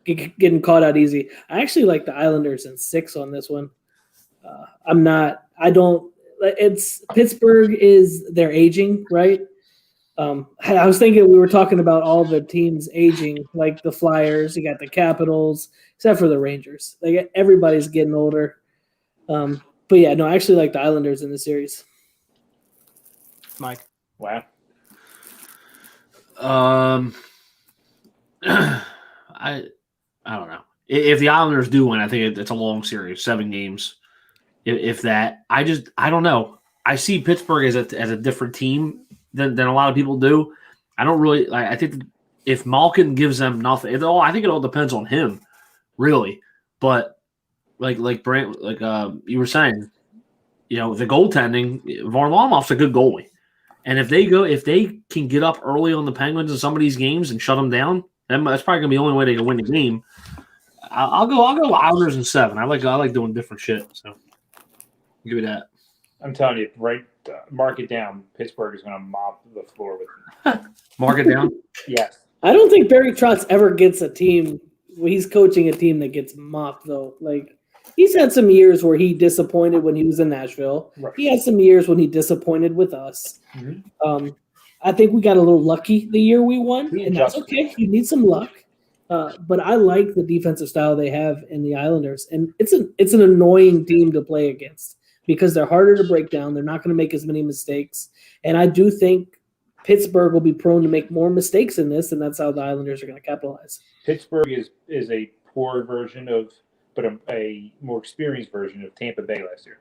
getting caught out easy. I actually like the Islanders in 6 on this one. It's Pittsburgh is they're aging, right? I was thinking we were talking about all the teams aging, like the Flyers. You got the Capitals, except for the Rangers. Everybody's getting older. But yeah, no, I actually like the Islanders in the series. Mike, wow. I don't know. If the Islanders do win, I think it's a long series, 7 games. If that, I don't know. I see Pittsburgh as a different team than a lot of people do. I don't really. I think if Malkin gives them nothing, I think it all depends on him, really. But like Brant, you were saying, the goaltending, Varlamov's a good goalie, and if they can get up early on the Penguins in some of these games and shut them down, That's probably gonna be the only way they can win the game. I'll go Islanders in 7. I like doing different shit. So give me that. I'm telling you, right? Mark it down. Pittsburgh is going to mop the floor with them. Mark it down. Yes. I don't think Barry Trotz ever gets a team. He's coaching a team that gets mopped though. Like he's had some years where he disappointed when he was in Nashville. Right. He had some years when he disappointed with us. Mm-hmm. I think we got a little lucky the year we won, and that's okay. You need some luck. But I like the defensive style they have in the Islanders, and it's an annoying team to play against because they're harder to break down. They're not going to make as many mistakes, and I do think Pittsburgh will be prone to make more mistakes in this, and that's how the Islanders are going to capitalize. Pittsburgh is a poor version of, but a more experienced version of Tampa Bay last year.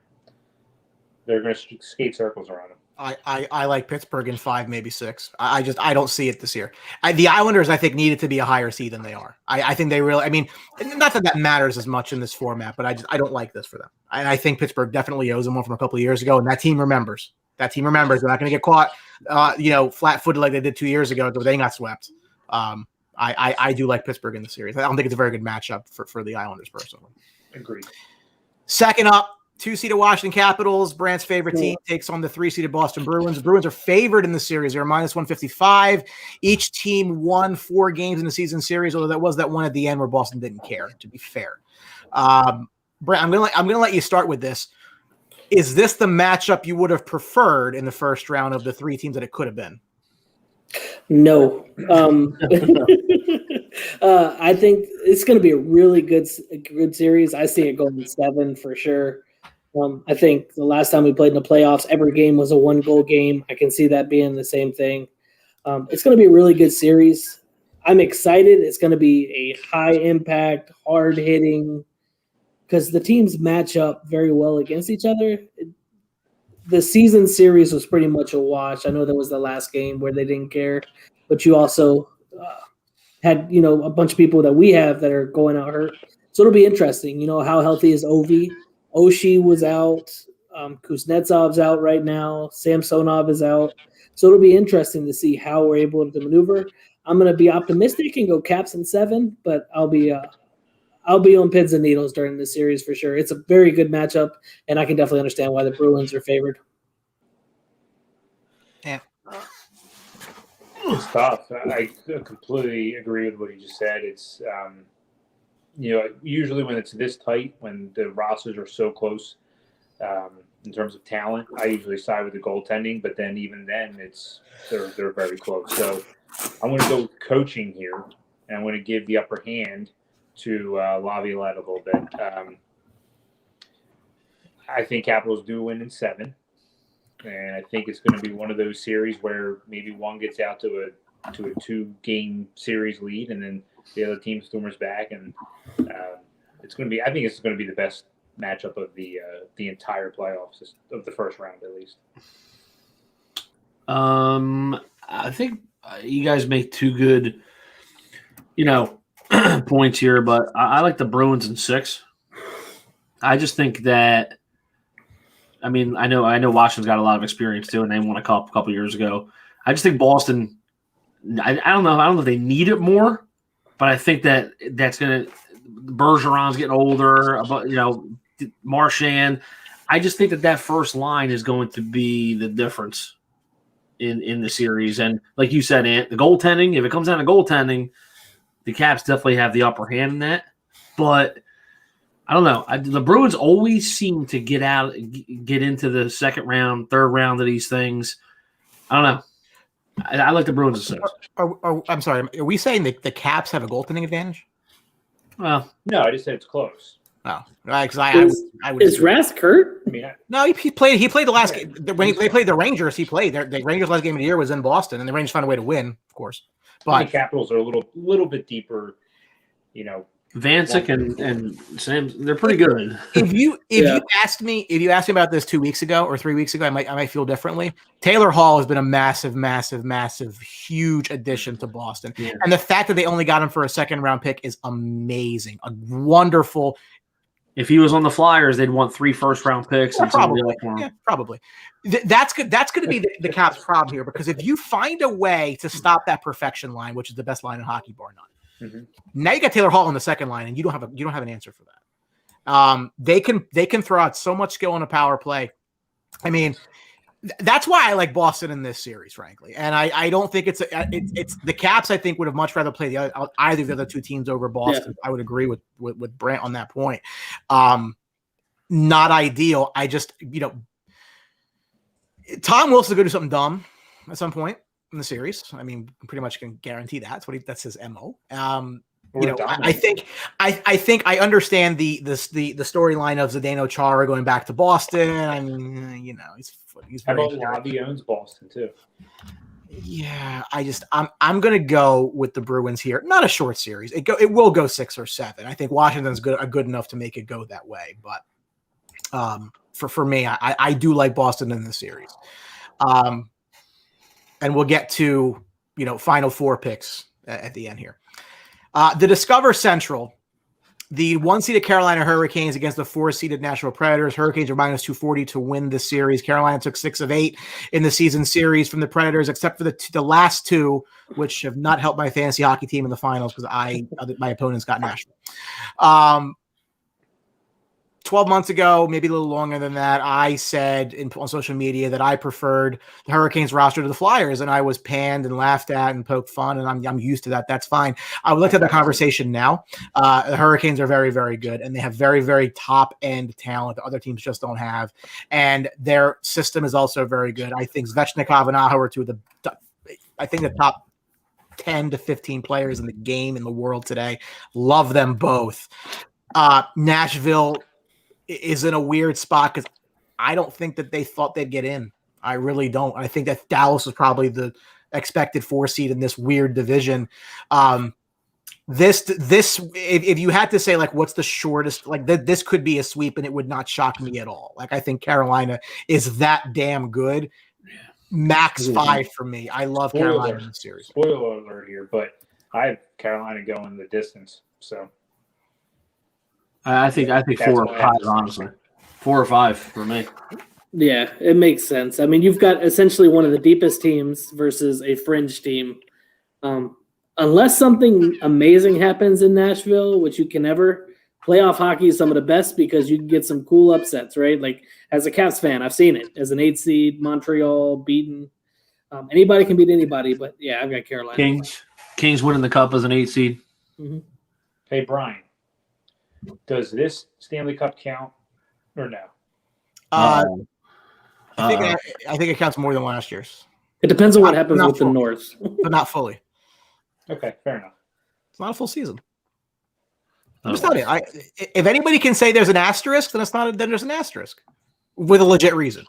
They're going to skate circles around them. I like Pittsburgh in 5, maybe 6. I don't see it this year. The Islanders, I think, needed to be a higher seed than they are. I think they really. I mean, not that matters as much in this format, but I don't like this for them. I think Pittsburgh definitely owes them one from a couple of years ago, and that team remembers. They're not going to get caught, flat-footed like they did 2 years ago. They got swept. I do like Pittsburgh in the series. I don't think it's a very good matchup for the Islanders personally. Agreed. Second up. 2-seeded Washington Capitals, Brant's favorite team, takes on the 3-seeded Boston Bruins. The Bruins are favored in the series. They're -155. Each team won 4 games in the season series, although that was that one at the end where Boston didn't care, to be fair. Brant, I'm gonna let you start with this. Is this the matchup you would have preferred in the first round of the 3 teams that it could have been? No. I think it's going to be a really good series. I see it going 7 for sure. I think the last time we played in the playoffs, every game was a 1-goal game. I can see that being the same thing. It's going to be a really good series. I'm excited. It's going to be a high-impact, hard-hitting, because the teams match up very well against each other. The season series was pretty much a wash. I know there was the last game where they didn't care, but you also had a bunch of people that we have that are going out hurt. So it'll be interesting. How healthy is Ovi? Oshie was out. Kuznetsov's out right now. Samsonov is out. So it'll be interesting to see how we're able to maneuver. I'm going to be optimistic and go Caps in 7, but I'll be on pins and needles during this series for sure. It's a very good matchup, and I can definitely understand why the Bruins are favored. Yeah. It's tough. I completely agree with what you just said. It's usually when it's this tight, when the rosters are so close in terms of talent, I usually side with the goaltending. But then even then, they're very close. So I'm going to go with coaching here, and I'm going to give the upper hand to Laviolette a little bit. I think Capitals do win in 7. And I think it's going to be one of those series where maybe one gets out to a 2-game series lead, and then the other team storms back, and it's going to be. I think it's going to be the best matchup of the entire playoffs of the first round, at least. I think you guys make 2 good, points here, but I like the Bruins in 6. I just think that. I mean, I know Washington's got a lot of experience too, and they won a couple years ago. I just think Boston. I don't know. I don't know if they need it more, but I think that's going to. Bergeron's getting older, but Marchand. I just think that first line is going to be the difference in the series. And like you said, Ant, the goaltending. If it comes down to goaltending, the Caps definitely have the upper hand in that, but. I don't know. The Bruins always seem to get into the second round, third round of these things. I don't know. I like the Bruins. I'm sorry. Are we saying that the Caps have a goaltending advantage? Well, no, I just said it's close. Oh, because I would. Is Rask hurt? I mean, no, he played. He played the last game when they played the Rangers. He played. The Rangers' last game of the year was in Boston, and the Rangers found a way to win, of course. But the Capitals are a little bit deeper. Vancic and Sam, they're pretty good. If you asked me about this 2 weeks ago or 3 weeks ago, I might feel differently. Taylor Hall has been a massive, huge addition to Boston, and the fact that they only got him for a second-round pick is amazing. A wonderful. If he was on the Flyers, they'd want 3 first-round picks. And probably. Yeah, probably. That's good. That's going to be the Caps' problem here, because if you find a way to stop that perfection line, which is the best line in hockey, bar none. Mm-hmm. Now you got Taylor Hall on the second line, and you don't have an answer for that. They can throw out so much skill in a power play. I mean, that's why I like Boston in this series, frankly. And I don't think it's the Caps. I think would have much rather play either of the other two teams over Boston. Yeah. I would agree with Brant on that point. Not ideal. I just, Tom Wilson's going to do something dumb at some point in the series. I mean, pretty much can guarantee that. That's his MO. I think I understand the storyline of Zdeno Chara going back to Boston. I mean, he's how about Lobby owns Boston too? Yeah, I'm gonna go with the Bruins here. Not a short series. It will go 6 or 7. I think Washington's good enough to make it go that way. But for me, I do like Boston in this series. And we'll get to Final Four picks at the end here. The Discover Central, the 1-seeded Carolina Hurricanes against the 4-seeded Nashville Predators. Hurricanes are -240 to win this series. Carolina took 6 of 8 in the season series from the Predators, except for the last 2, which have not helped my fantasy hockey team in the finals because my opponents got Nashville. 12 months ago, maybe a little longer than that, I said on social media that I preferred the Hurricanes roster to the Flyers, and I was panned and laughed at and poked fun, and I'm used to that. That's fine. I would like to have that conversation now. The Hurricanes are very, very good, and they have very, very top-end talent that other teams just don't have, and their system is also very good. I think Svechnikov and Aho are two of the top 10 to 15 players in the game in the world today. Love them both. Nashville is in a weird spot because I don't think that they thought they'd get in. I really don't. I think that Dallas was probably the expected 4 seed in this weird division. This if you had to say like what's the shortest, like this could be a sweep and it would not shock me at all. Like I think Carolina is that damn good. Max 5 for me. I love Carolina in this series. Spoiler alert here, but I have Carolina going the distance. So I think 4 or 5, honestly. 4 or 5 for me. Yeah, it makes sense. I mean, you've got essentially one of the deepest teams versus a fringe team. Unless something amazing happens in Nashville, which you can never, playoff hockey is some of the best because you can get some cool upsets, right? Like as a Caps fan, I've seen it. As an 8 seed, Montreal beaten. Anybody can beat anybody, but yeah, I've got Carolina. Kings winning the Cup as an 8 seed. Mm-hmm. Hey, Brian. Does this Stanley Cup count or no? I think it counts more than last year's. It depends on what happens with the North. But not fully. Okay, fair enough. It's not a full season. I'm just telling you, if anybody can say there's an asterisk, then there's an asterisk with a legit reason.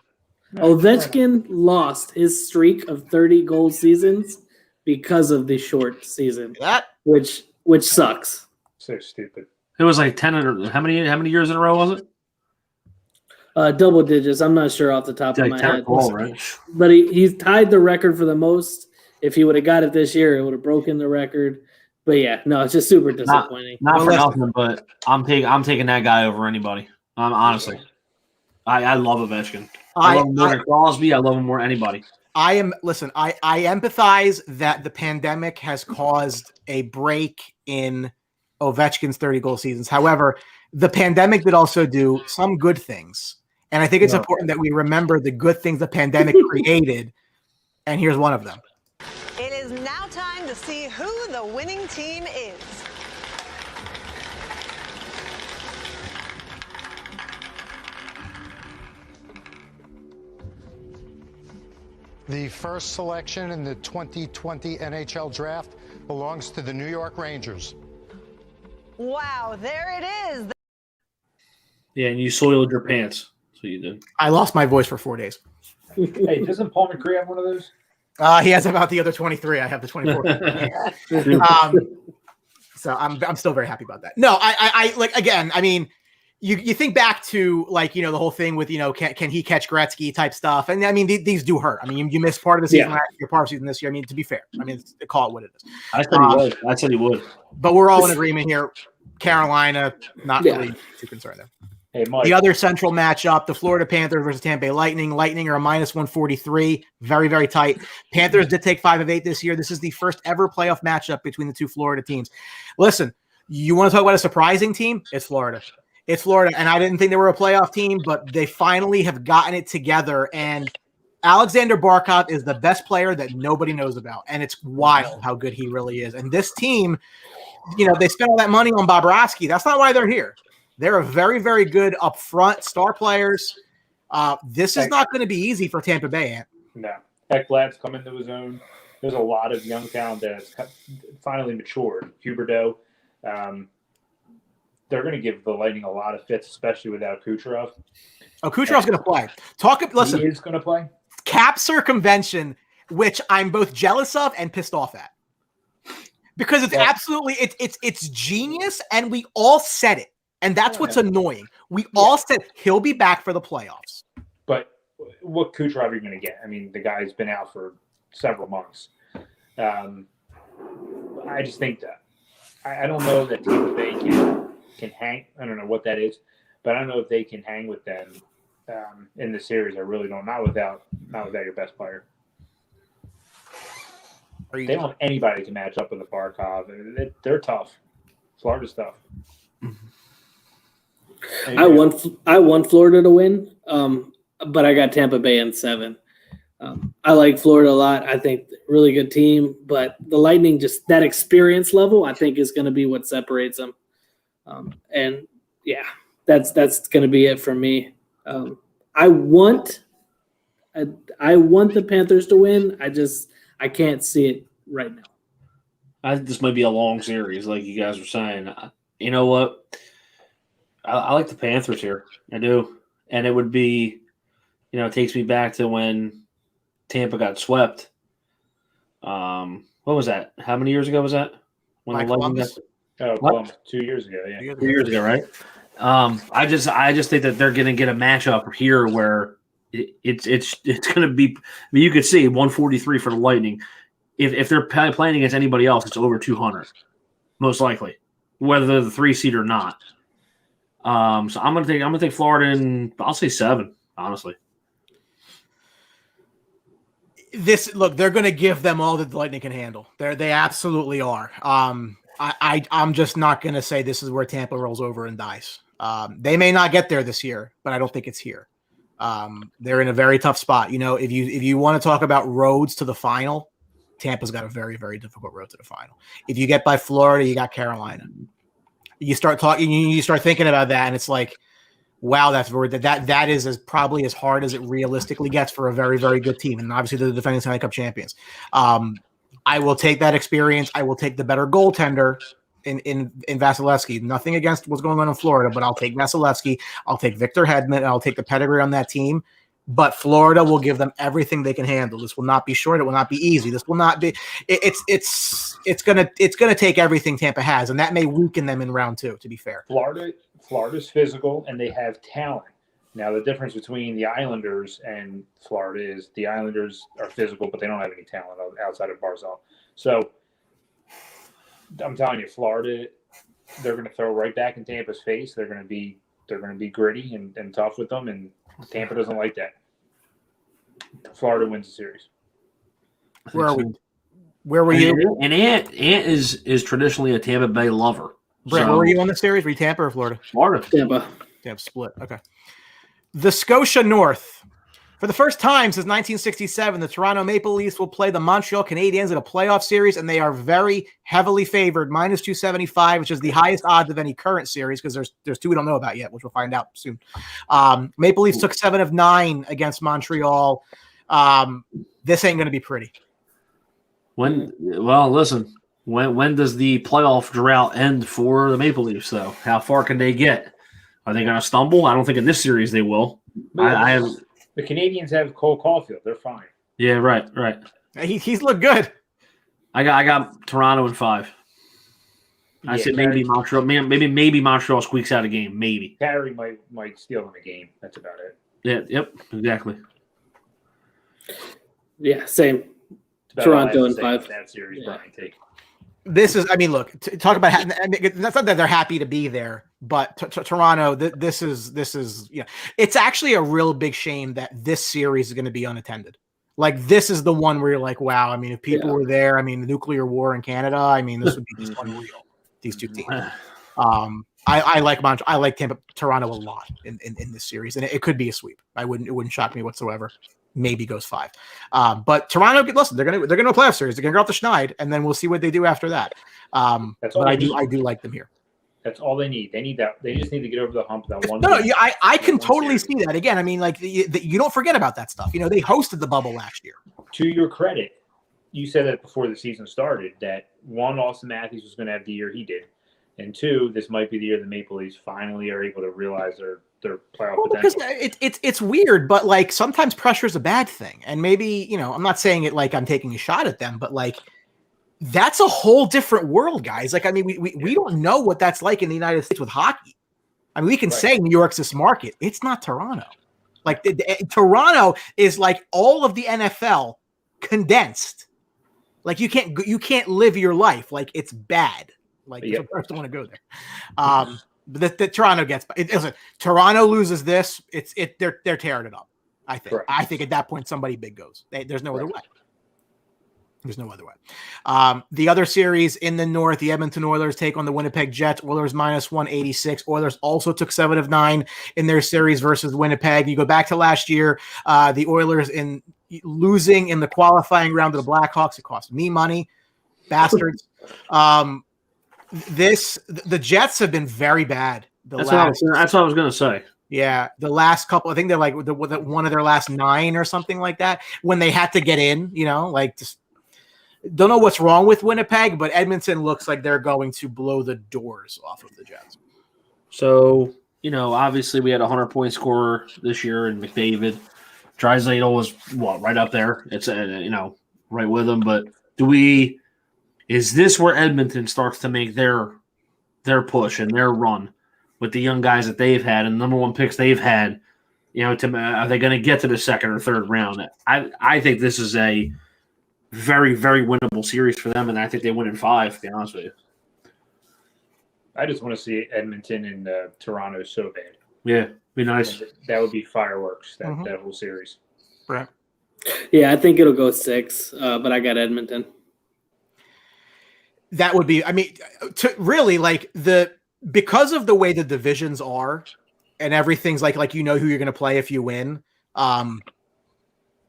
Ovechkin lost his streak of 30 goal seasons because of the short season. Which sucks. So stupid. It was like 10 or how many years in a row was it? Double digits. I'm not sure off the top of my head. Goal, right? But he's tied the record for the most. If he would have got it this year, it would have broken the record. But yeah, no, it's just super disappointing. Not for nothing, but I'm taking that guy over anybody. Honestly, I love Ovechkin. I love him more than Crosby. I love him more than anybody. I empathize that the pandemic has caused a break in Ovechkin's 30-goal seasons. However, the pandemic did also do some good things. And I think it's important that we remember the good things the pandemic created. And here's one of them. It is now time to see who the winning team is. The first selection in the 2020 NHL draft belongs to the New York Rangers. Wow, there it is. Yeah, and you soiled your pants. So you did. I lost my voice for 4 days. Hey, doesn't Paul McCree have one of those? He has about the other 23. I have the 24. So I'm still very happy about that. No, I like, again, I mean, you think back to like, the whole thing with, can he catch Gretzky type stuff? And I mean, these do hurt. I mean, you missed part of the season last year, part of the season this year. I mean, to be fair, call it what it is. I said he would. But we're all in agreement here. Carolina, not really too concerned there. Hey, Mike. The other central matchup, the Florida Panthers versus Tampa Bay Lightning. Lightning are a minus 143. Very, very tight. Panthers did take 5 of 8 this year. This is the first ever playoff matchup between the two Florida teams. Listen, you want to talk about a surprising team? It's Florida. It's Florida. And I didn't think they were a playoff team, but they finally have gotten it together. And Alexander Barkov is the best player that nobody knows about. And it's wild how good he really is. And this team, they spent all that money on Bobrovsky. That's not why they're here. They're a very, very good up front star players. This is not going to be easy for Tampa Bay, Ant. No. Ekblad's come into his own. There's a lot of young talent that has finally matured. Huberdeau. They're going to give the Lightning a lot of fits, especially without Kucherov. Oh, Kucherov's going to play. Listen, he is going to play. Cap circumvention, which I'm both jealous of and pissed off at, because it's absolutely it's genius, and we all said it. And that's what's annoying. We all said he'll be back for the playoffs. But what Kucherov are you going to get? I mean, the guy's been out for several months. I just think that I don't know that Tampa Bay can hang. I don't know what that is, but I don't know if they can hang with them in the series. I really don't. Not without your best player. They don't have anybody to match up with the Barkov. They're tough. Florida's tough. I want Florida to win, but I got Tampa Bay in 7. I like Florida a lot. I think really good team, but the Lightning, just that experience level, I think is going to be what separates them. And yeah, that's going to be it for me. I want the Panthers to win. I can't see it right now. I think this might be a long series, like you guys were saying. You know what? I like the Panthers here. I do. And it would be, it takes me back to when Tampa got swept. What was that? How many years ago was that? When Mike the Lightning Columbus? 2 years ago, yeah. 2 years ago, right? I just think that they're going to get a matchup here where it's going to be. I mean, you could see 143 for the Lightning. If they're playing against anybody else, it's over 200, most likely, whether they're the 3 seed or not. So I'm gonna take Florida, and I'll say 7. Honestly, they're gonna give them all that the Lightning can handle. They absolutely are. I'm just not gonna say this is where Tampa rolls over and dies. They may not get there this year, but I don't think it's here. They're in a very tough spot. If you want to talk about roads to the final, Tampa's got a very, very difficult road to the final. If you get by Florida, you got Carolina. You start thinking about that, and it's like, wow, that is probably as hard as it realistically gets for a very, very good team. And obviously, the defending Stanley Cup champions. I will take that experience. I will take the better goaltender in Vasilevsky. Nothing against what's going on in Florida, but I'll take Vasilevsky. I'll take Victor Hedman, and I'll take the pedigree on that team. But Florida will give them everything they can handle. This will not be short. It will not be easy. This will not be. It's gonna take everything Tampa has, and that may weaken them in round 2. To be fair, Florida's physical, and they have talent. Now the difference between the Islanders and Florida is the Islanders are physical, but they don't have any talent outside of Barzal. So I'm telling you, Florida, they're going to throw right back in Tampa's face. They're going to be gritty and tough with them, and Tampa doesn't like that. Florida wins the series. Where are we? Where were you? And Ant is traditionally a Tampa Bay lover. Brett, where were you on the series? Were you Tampa or Florida? Florida. Tampa. Split. Okay. The Scotia North. For the first time since 1967, the Toronto Maple Leafs will play the Montreal Canadiens in a playoff series, and they are very heavily favored, minus 275, which is the highest odds of any current series, because there's 2 we don't know about yet, which we'll find out soon. Maple Leafs took 7 of 9 against Montreal. This ain't going to be pretty. When does the playoff drought end for the Maple Leafs, though? How far can they get? Are they going to stumble? I don't think in this series they will. The Canadians have Cole Caulfield. They're fine. Yeah, right. He's looked good. I got Toronto in 5. I said maybe Montreal. Maybe Montreal squeaks out a game. Maybe Carey might steal in a game. That's about it. Yeah. Yep. Exactly. Yeah. Same. Toronto in 5. That series, Brian. Take. This is, I mean, look, talk about, that's not that they're happy to be there, but Toronto, this is, it's actually a real big shame that this series is going to be unattended. Like, this is the one where you're like, wow, I mean, if people were there, I mean, the nuclear war in Canada, I mean, this would be just unreal, these two teams. I like Toronto a lot in this series, and it could be a sweep. It wouldn't shock me whatsoever. Maybe goes 5. But Toronto, listen, they're gonna a playoff series. They're gonna go off the Schneid, and then we'll see what they do after that. That's all but I do like them here. That's all they need. They need that. They just need to get over the hump. That one. No, I can totally see that. Again, I mean, like you don't forget about that stuff. You know, they hosted the bubble last year. To your credit, you said that before the season started that one, Austin Matthews was going to have the year he did, and 2, this might be the year the Maple Leafs finally are able to realize their playoff potential. Because it's weird, but like sometimes pressure is a bad thing, and maybe I'm not saying it like I'm taking a shot at them, but like that's a whole different world, guys. Like I mean, we don't know what that's like in the United States with hockey. I mean, we can say New York's this market. It's not Toronto. Like Toronto is like all of the NFL condensed. Like you can't live your life. Like it's bad. Like you don't want to go there. But the Toronto gets it. Listen, Toronto loses this. They're tearing it up. I think. Correct. I think at that point somebody big goes. There's no other way. There's no other way. The other series in the North, the Edmonton Oilers take on the Winnipeg Jets. Oilers minus 186. Oilers also took 7 of 9 in their series versus Winnipeg. You go back to last year, the Oilers in losing in the qualifying round to the Blackhawks. It cost me money, bastards. The Jets have been very bad. That's what I was going to say. Yeah, the last couple, I think they're like one of their last 9 or something like that when they had to get in, like just don't know what's wrong with Winnipeg, but Edmonton looks like they're going to blow the doors off of the Jets. So, obviously we had a 100-point scorer this year in McDavid. Draisaitl was right up there. It's right with him, but is this where Edmonton starts to make their push and their run with the young guys that they've had and the number 1 picks they've had? Are they going to get to the second or third round? I think this is a very, very winnable series for them, and I think they win in 5, to be honest with you. I just want to see Edmonton and Toronto so bad. Yeah, be nice. That would be fireworks, that whole series. Right. Yeah, I think it'll go 6, but I got Edmonton. That would be, I mean, really like because of the way the divisions are and everything's like who you're going to play if you win,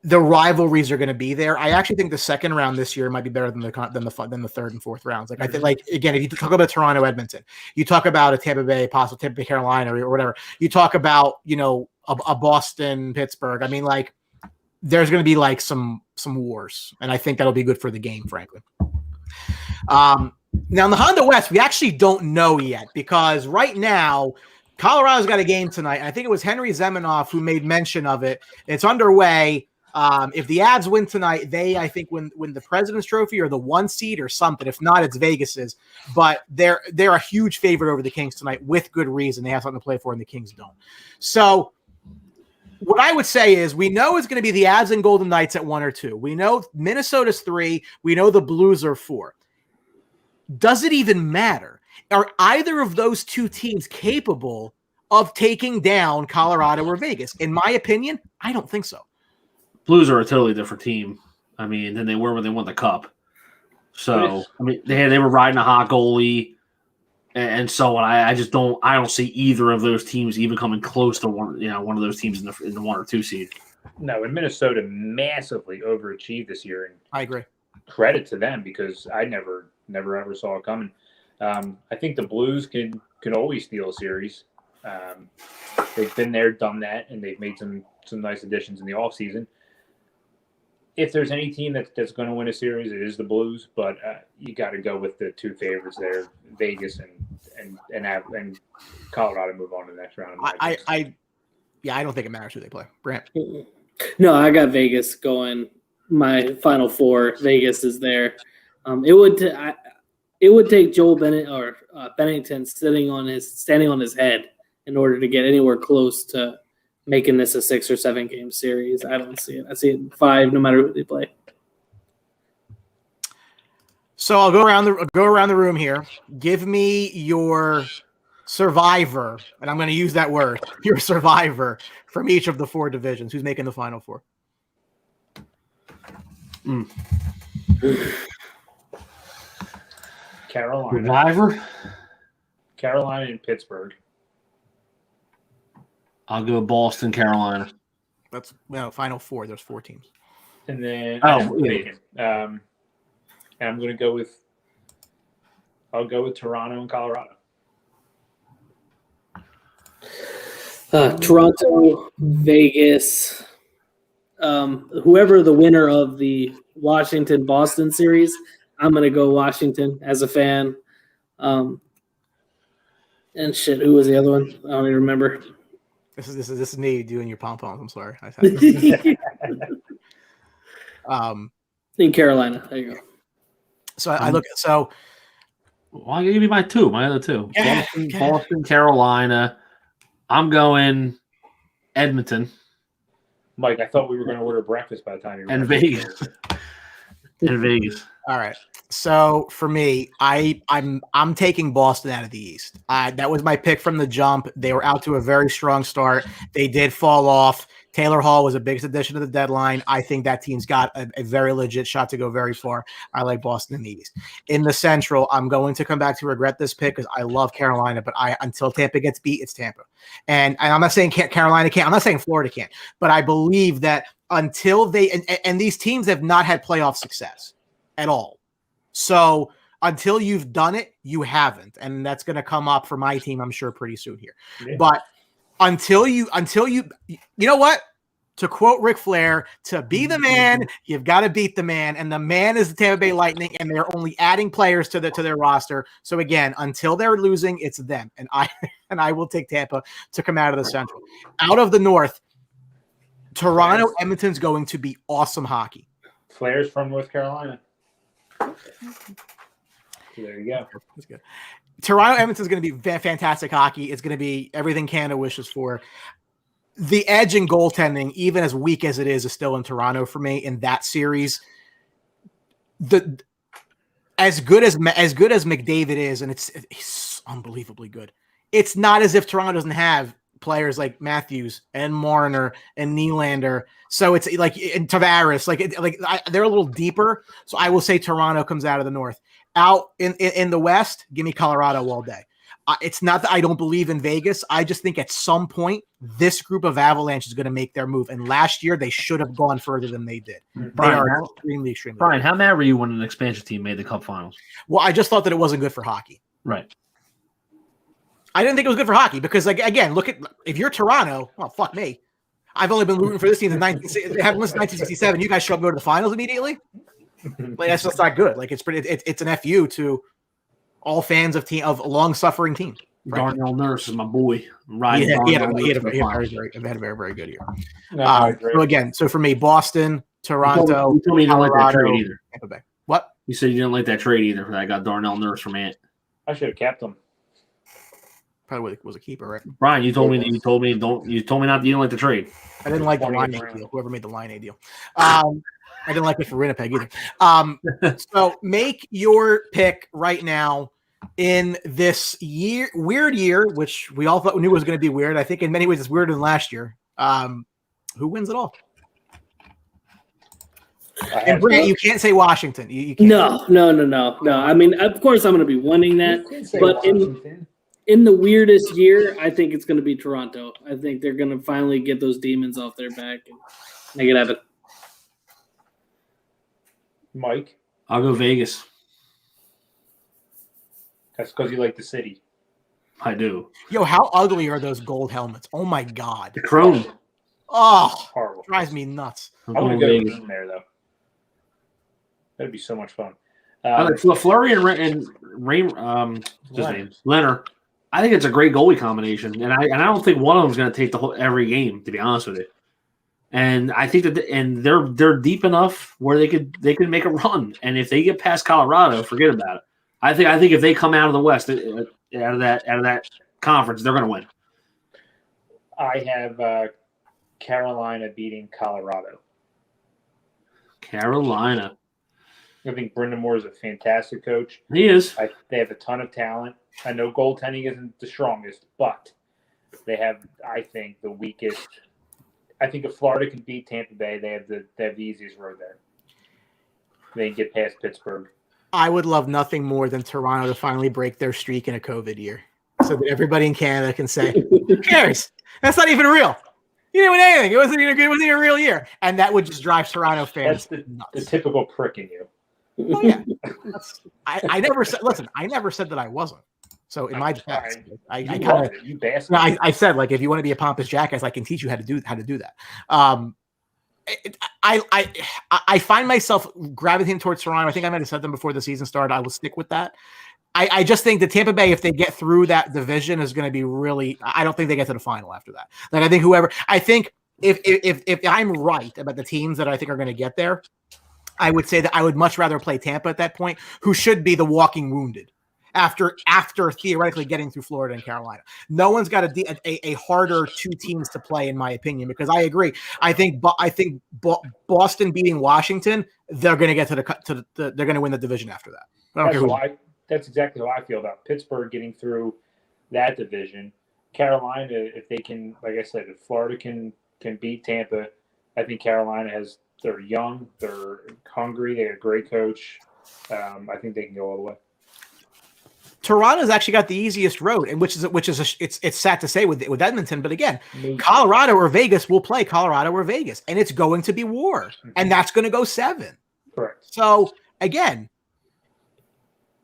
the rivalries are going to be there. I actually think the second round this year might be better than the third and fourth rounds. Like I think, like again, if you talk about Toronto, Edmonton, you talk about a Tampa Bay, possible Tampa Bay, Carolina, or whatever. You talk about a Boston, Pittsburgh. I mean, like there's going to be like some wars, and I think that'll be good for the game, frankly. Now in the Honda West, we actually don't know yet because right now Colorado's got a game tonight. And I think it was Henry Zeminoff who made mention of it. It's underway. If the Avs win tonight, they, I think, win the President's Trophy or the 1 seed or something. If not, it's Vegas's. But they're a huge favorite over the Kings tonight with good reason. They have something to play for, and the Kings don't. So what I would say is we know it's going to be the Avs and Golden Knights at 1 or 2. We know Minnesota's 3. We know the Blues are 4. Does it even matter? Are either of those two teams capable of taking down Colorado or Vegas? In my opinion, I don't think so. Blues are a totally different team, than they were when they won the Cup. So, they were riding a hot goalie and so on. I don't see either of those teams even coming close to one of those teams in the 1 or 2 seed. No, and Minnesota massively overachieved this year. And I agree. Credit to them because I never ever saw it coming. I think the Blues can always steal a series. They've been there, done that, and they've made some nice additions in the offseason. If there's any team that's going to win a series, it is the Blues. But you got to go with the 2 favorites there, Vegas and Colorado. Move on to the next round. I don't think it matters who they play. Brant. No, I got Vegas going. My final 4, Vegas is there. It would take Joel Bennett or Bennington standing on his head in order to get anywhere close to making this a 6 or 7 game series. I don't see it. I see it in 5, no matter who they play. So I'll go around the room here. Give me your survivor, and I'm going to use that word. Your survivor from each of the 4 divisions. Who's making the Final Four? Carolina. Survivor. Carolina and Pittsburgh. I'll go Boston, Carolina. That's Final Four. There's 4 teams. And then yeah. and I'm going to go with. I'll go with Toronto and Colorado. Toronto, Vegas, whoever the winner of the Washington-Boston series, I'm going to go Washington as a fan. And shit, who was the other one? I don't even remember. This is me doing your pom-poms. I'm sorry. In Carolina. There you go. So I look at so. Well, I'll give you my other two. Boston, Carolina. I'm going Edmonton. Mike, I thought we were going to order breakfast by the time you were and Vegas. And Vegas. All right. So for me, I'm taking Boston out of the East. That was my pick from the jump. They were out to a very strong start. They did fall off. Taylor Hall was a biggest addition to the deadline. I think that team's got a very legit shot to go very far. I like Boston in the East. In the Central, I'm going to come back to regret this pick because I love Carolina, but until Tampa gets beat, it's Tampa. And I'm not saying Carolina can't. I'm not saying Florida can't. But I believe that until they and these teams have not had playoff success at all. So until you've done it, you haven't. And that's going to come up for my team, I'm sure, pretty soon here. Yeah. But until you know what? To quote Ric Flair, to be the man, you've got to beat the man. And the man is the Tampa Bay Lightning, and they're only adding players to their roster. So again, until they're losing, it's them. And I will take Tampa to come out of the Central. Out of the North, Toronto, Edmonton's going to be awesome hockey. Flair's from North Carolina. There you go. That's good. Toronto, Edmonton's going to be fantastic hockey. It's going to be everything Canada wishes for. The edge in goaltending, even as weak as it is still in Toronto for me in that series. As good as McDavid is, and he's unbelievably good. It's not as if Toronto doesn't have players like Matthews and Marner and Nylander. So it's like in Tavares, they're a little deeper. So I will say Toronto comes out of the North. Out in the West, give me Colorado all day. It's not that I don't believe in Vegas. I just think at some point this group of Avalanche is going to make their move. And last year they should have gone further than they did. Brian, they are extremely Brian, how mad were you when an expansion team made the Cup Finals? Well, I just thought that it wasn't good for hockey. Right. I didn't think it was good for hockey because, again, look at if you're Toronto. Well, fuck me. I've only been rooting for this team since 1967. You guys show up and go to the finals immediately. That's just not good. It's an FU to all fans of a long-suffering team. Darnell Nurse is my boy. He had a very, very good year. So for me, Boston, Toronto, you told me you didn't like that trade either. Tampa Bay. What? You said you didn't like that trade either. I got Darnell Nurse from Ant. I should have kept him. Probably was a keeper, right? Brian, you told me not. You didn't like the trade. I didn't like the Line A deal. Whoever made the Line A deal. I didn't like it for Winnipeg either. So make your pick right now in this weird year, which we all thought we knew was going to be weird. I think in many ways it's weirder than last year. Who wins it all? And Brant, you can't say Washington. You can't. No. I mean, of course I'm going to be wanting that, but in the weirdest year, I think it's going to be Toronto. I think they're going to finally get those demons off their back and make it happen. Mike? I'll go Vegas. That's because you like the city. I do. Yo, how ugly are those gold helmets? Oh, my God. The chrome. Oh, horrible. Drives me nuts. I want to go to game there, though. That'd be so much fun. Fleury and Leonard. I think it's a great goalie combination, and I don't think one of them is going to take every game. To be honest with you, and I think that they're deep enough where they could make a run, and if they get past Colorado, forget about it. I think if they come out of the West, out of that conference, they're going to win. I have Carolina beating Colorado. Carolina. I think Brendan Moore is a fantastic coach. He is. They have a ton of talent. I know goaltending isn't the strongest, but they have, I think, the weakest. I think if Florida can beat Tampa Bay, they have the easiest road there. They can get past Pittsburgh. I would love nothing more than Toronto to finally break their streak in a COVID year, so that everybody in Canada can say, "Who cares? That's not even real. You didn't win anything. It wasn't even a real year," and that would just drive Toronto fans That's nuts. the typical prick in you. Oh yeah, I never said. Listen, I never said that I wasn't. So in my defense, I kind of you bastard. I said, like, if you want to be a pompous jackass, I can teach you how to do that. I find myself gravitating towards Toronto. I think I might have said them before the season started. I will stick with that. I just think that Tampa Bay, if they get through that division, is going to be really. I don't think they get to the final after that. Like, I think if I'm right about the teams that I think are going to get there, I would say that I would much rather play Tampa at that point, who should be the walking wounded after theoretically getting through Florida and Carolina. No one's got a harder two teams to play, in my opinion, because I agree. I think Boston beating Washington, they're going to get they're going to win the division after that. That's exactly how I feel about Pittsburgh getting through that division. Carolina, if they can, like I said, if Florida can beat Tampa, I think Carolina they're young, they're hungry, they have a great coach. I think they can go all the way. Toronto's actually got the easiest road, and which is it's sad to say with Edmonton, but again, Colorado or Vegas will play Colorado or Vegas, and it's going to be war, and that's going to go 7. Correct. So again,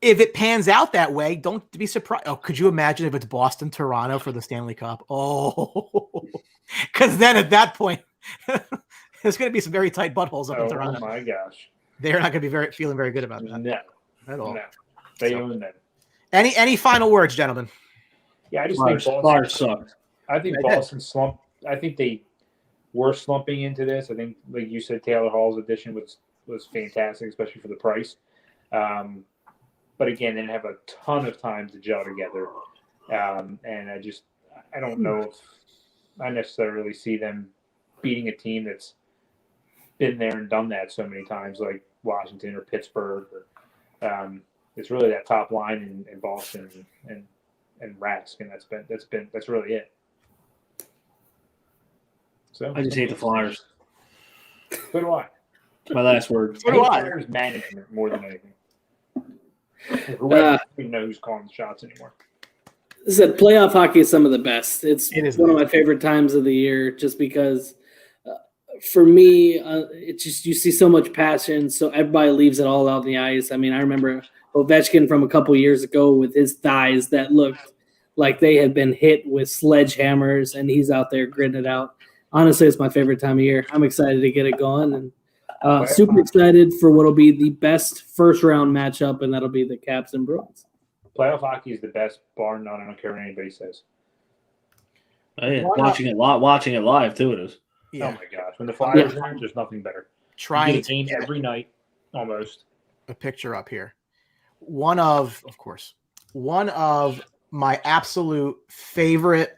if it pans out that way, don't be surprised. Oh, could you imagine if it's Boston, Toronto for the Stanley Cup? Oh, because then at that point, there's going to be some very tight buttholes up in Toronto. Oh my gosh, they're not going to be feeling very good about that. No, at all. No. They own that. Any final words, gentlemen? Yeah, I just think Boston sucked. I think Boston slumped. I think they were slumping into this. I think, like you said, Taylor Hall's addition was fantastic, especially for the price. But again, they didn't have a ton of time to gel together. And I don't know if I necessarily see them beating a team that's been there and done that so many times, like Washington or Pittsburgh. It's really that top line in Boston and Rask, and that's really it. So I just hate the Flyers. So do I. My last word. So do I. Flyers management more than anything. Whoever even know who's calling the shots anymore. Said playoff hockey is some of the best. It's one of my favorite times of the year, just because for me, it's just you see so much passion, so everybody leaves it all out on the ice. I mean, I remember Ovechkin from a couple years ago with his thighs that looked like they had been hit with sledgehammers, and he's out there gritting it out. Honestly, it's my favorite time of year. I'm excited to get it going, and super excited for what will be the best first-round matchup, and that'll be the Caps and Bruins. Playoff hockey is the best, bar none. I don't care what anybody says. Oh, yeah. Watching it live too. It is. Yeah. Oh my gosh! When the Flyers are in, there's nothing better. Trying to game every night, almost. A picture up here. One of my absolute favorite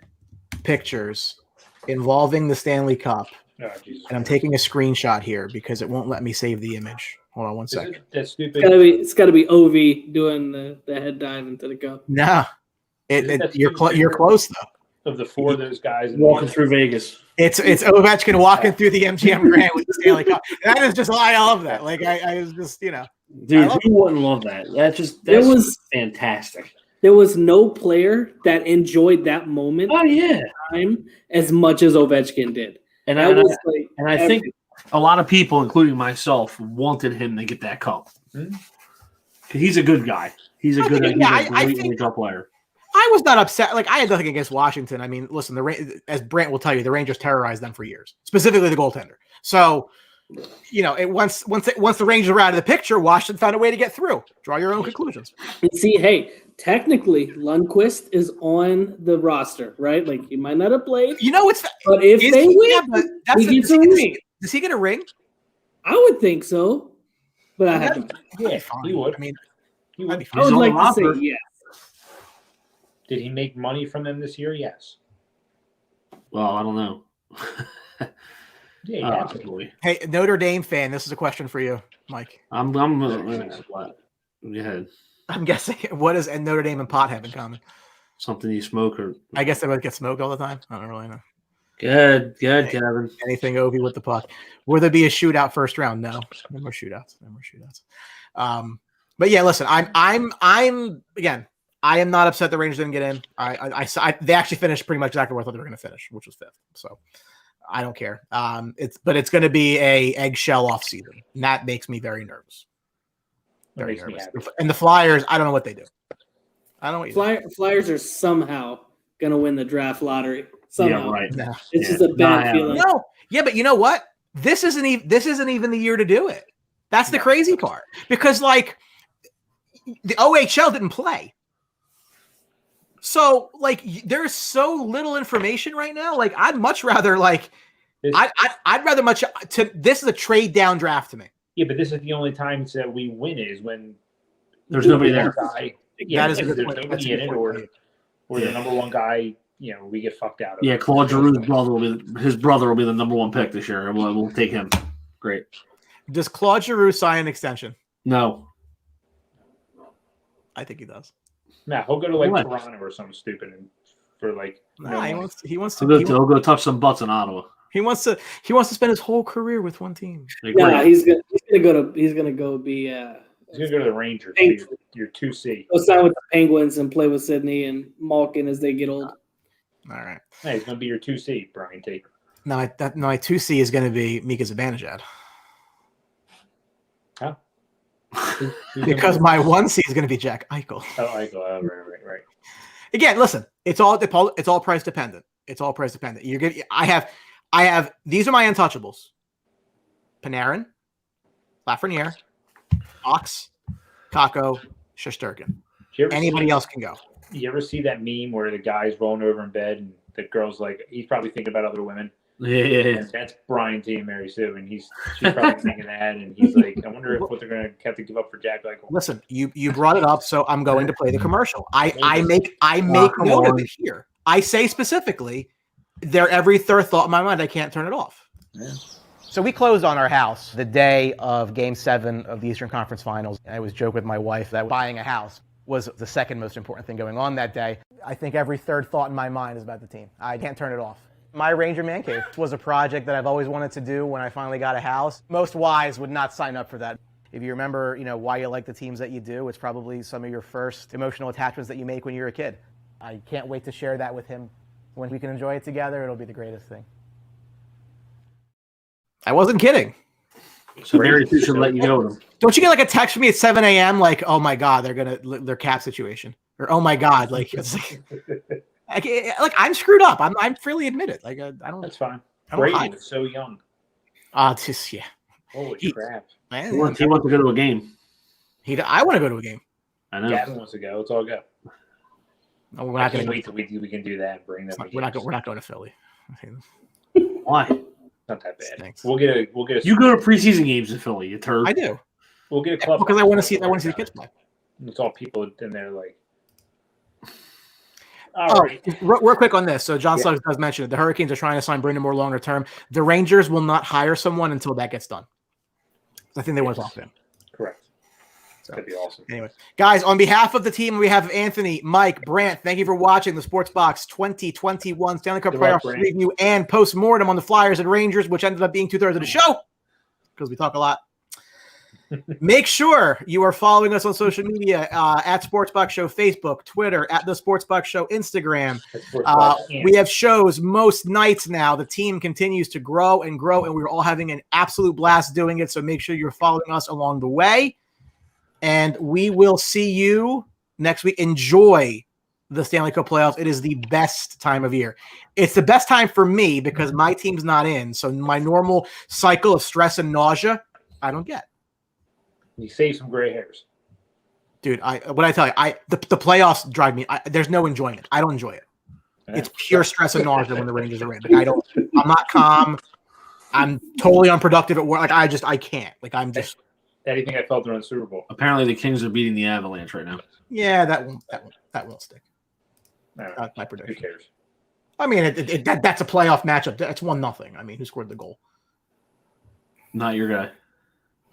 pictures involving the Stanley Cup. Oh, Jesus. And I'm taking a screenshot here because it won't let me save the image. Hold on one second. That's stupid. It's got to be Ovi doing the head dive into the cup. No, you're close though. Of the four of those guys walking through Vegas, it's Ovechkin walking through the MGM Grand with the Stanley Cup. That is just I love that. Like I was just dude, who wouldn't love that? That was fantastic. There was no player that enjoyed that moment. Oh yeah, time as much as Ovechkin did. And I think a lot of people, including myself, wanted him to get that cup. He's a good guy. He's a great NHL player. I was not upset. Like, I had nothing against Washington. I mean, listen, as Brant will tell you, the Rangers terrorized them for years, specifically the goaltender. So, once the Rangers were out of the picture, Washington found a way to get through. Draw your own conclusions. And see, hey, technically, Lundqvist is on the roster, right? Like, he might not have played. But if they win, he gets a ring. Does he get a ring? I would think so. But I haven't. Yeah, he would. I mean, I would like to say yes. Did he make money from them this year? Yes. Well, I don't know. Yeah, Absolutely. Hey, Notre Dame fan, this is a question for you, Mike. I'm go ahead. I'm guessing what does Notre Dame and pot have in common? Something you smoke or I guess they both get smoked all the time. I don't really know. good, Kevin. Anything Ovi with the puck. Will there be a shootout first round? No more shootouts. But yeah, listen, I'm again, I am not upset the Rangers didn't get in. They actually finished pretty much exactly where I thought they were going to finish, which was 5th. So I don't care. It's going to be a eggshell off season, and that makes me very nervous. Very nervous. And the Flyers, I don't know what they do. I don't know what Flyers are somehow going to win the draft lottery. Somehow. Yeah, right. No. It's just a bad feeling. No, yeah, but you know what? This isn't even the year to do it. That's the crazy part, because like the OHL didn't play, so like there's so little information right now. Like I'd much rather I'd rather much to this is a trade down draft to me. Yeah, but this is the only time that we win is when There's nobody there. Yeah, that is a good there's point. nobody in it, or the number one guy. You know, we get fucked out of. Yeah, Claude Giroux's brother will be the number 1 pick this year, and we'll take him. Great. Does Claude Giroux sign an extension? No. I think he does. Nah, he'll go to like Toronto or something stupid and for like. Nah, he wants to. He'll go touch some butts in Ottawa. He wants to spend his whole career with one team. Yeah, he's gonna go be. He's gonna go to the Rangers. Your 2C. Go sign with the Penguins and play with Sydney and Malkin as they get old. All right. Hey, he's gonna be your 2C, Brian T. No, my 2C is going to be Mika Zibanejad. Huh? Because my 1C is going to be Jack Eichel. Oh, Eichel. Oh, right. Again, listen, it's all price dependent. It's all price dependent. You're good. I have these are my untouchables: Panarin, Lafreniere, Fox, Kakko, Shesterkin. Anybody else can go. You ever see that meme where the guy's rolling over in bed and the girl's like, he's probably thinking about other women? Yeah. And that's Brian T and Mary Sue, and she's probably thinking that, and he's like, I wonder what they're gonna have to give up for Jack Eichel. Listen, you brought it up, so I'm going to play the commercial. I make note of it here. I say specifically, they're every third thought in my mind. I can't turn it off. Yeah. So we closed on our house the day of Game 7 of the Eastern Conference Finals. I always joke with my wife that buying a house was the second most important thing going on that day. I think every third thought in my mind is about the team. I can't turn it off. My Ranger Man Cave was a project that I've always wanted to do when I finally got a house. Most wives would not sign up for that. If you remember, why you like the teams that you do, it's probably some of your first emotional attachments that you make when you're a kid. I can't wait to share that with him. When we can enjoy it together, it'll be the greatest thing. I wasn't kidding. So Mary Sue should let you go with them. Don't you get like a text from me at 7 a.m. like, oh my God, their cap situation, or oh my God, like it's like I'm screwed up. I'm freely admit it. Like I don't. That's fine. I don't Brady hide. was so young. Just yeah. Holy crap! Man, He wants to go to a game. I want to go to a game. I know. Gavin wants to go. Let's all go. No, we're not going to wait till we can do that and bring them. We're not going to Philly. Why? Not that bad. Stinks. We'll get a. You go to preseason games in Philly, you turd. I do. We'll get a club because I want to see the kids play. It's all people in there like. Real quick on this. So John Suggs does mention it. The Hurricanes are trying to sign Brandon Moore longer term. The Rangers will not hire someone until that gets done. I think they want to talk to him. Correct. So, that'd be awesome. Anyway, guys, on behalf of the team, we have Anthony, Mike, Brant. Thank you for watching the Sports Box 2021 Stanley Cup Playoffs review and post-mortem on the Flyers and Rangers, which ended up being 2/3 of the show because we talk a lot. Make sure you are following us on social media at Sportsbox Show Facebook, Twitter, at the Sportsbox Show Instagram. We have shows most nights now. The team continues to grow, and we're all having an absolute blast doing it. So make sure you're following us along the way. And we will see you next week. Enjoy the Stanley Cup playoffs. It is the best time of year. It's the best time for me because my team's not in. So my normal cycle of stress and nausea, I don't get. You save some gray hairs. Dude, what I tell you, the playoffs drive me. There's no enjoyment. I don't enjoy it. It's pure stress and nausea when the Rangers are in. Like, I'm not calm. I'm totally unproductive at work. Like I can't. Like I'm just. Anything I felt during the Super Bowl. Apparently, the Kings are beating the Avalanche right now. Yeah, that won't stick. That's my prediction. Who cares? I mean, that's a playoff matchup. That's 1-0. I mean, who scored the goal? Not your guy.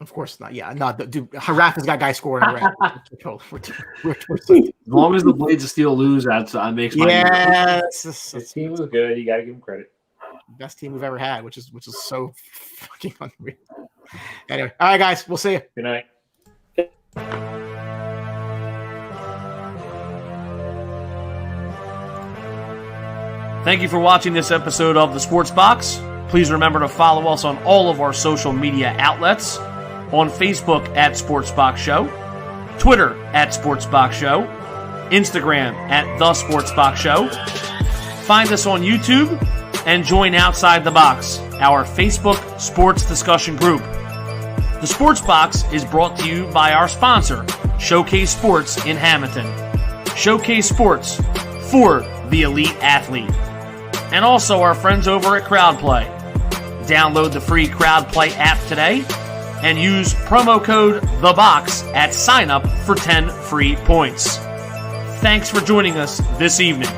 Of course not. Yeah, no, dude. Rafa's got guys scoring already. As long as the Blades of Steel lose, that makes my yes. His team was good. You got to give him credit. Best team we've ever had, which is so fucking unreal. Anyway, all right, guys, we'll see you. Good night. Thank you for watching this episode of The Sports Box. Please remember to follow us on all of our social media outlets. On Facebook at Sports Box Show, Twitter at Sports Box Show, Instagram at The Sports Box Show. Find us on YouTube and join Outside the Box, our Facebook sports discussion group. The Sports Box is brought to you by our sponsor, Showcase Sports in Hamilton. Showcase Sports for the elite athlete. And also our friends over at CrowdPlay. Download the free CrowdPlay app today and use promo code THEBOX at sign up for 10 free points. Thanks for joining us this evening.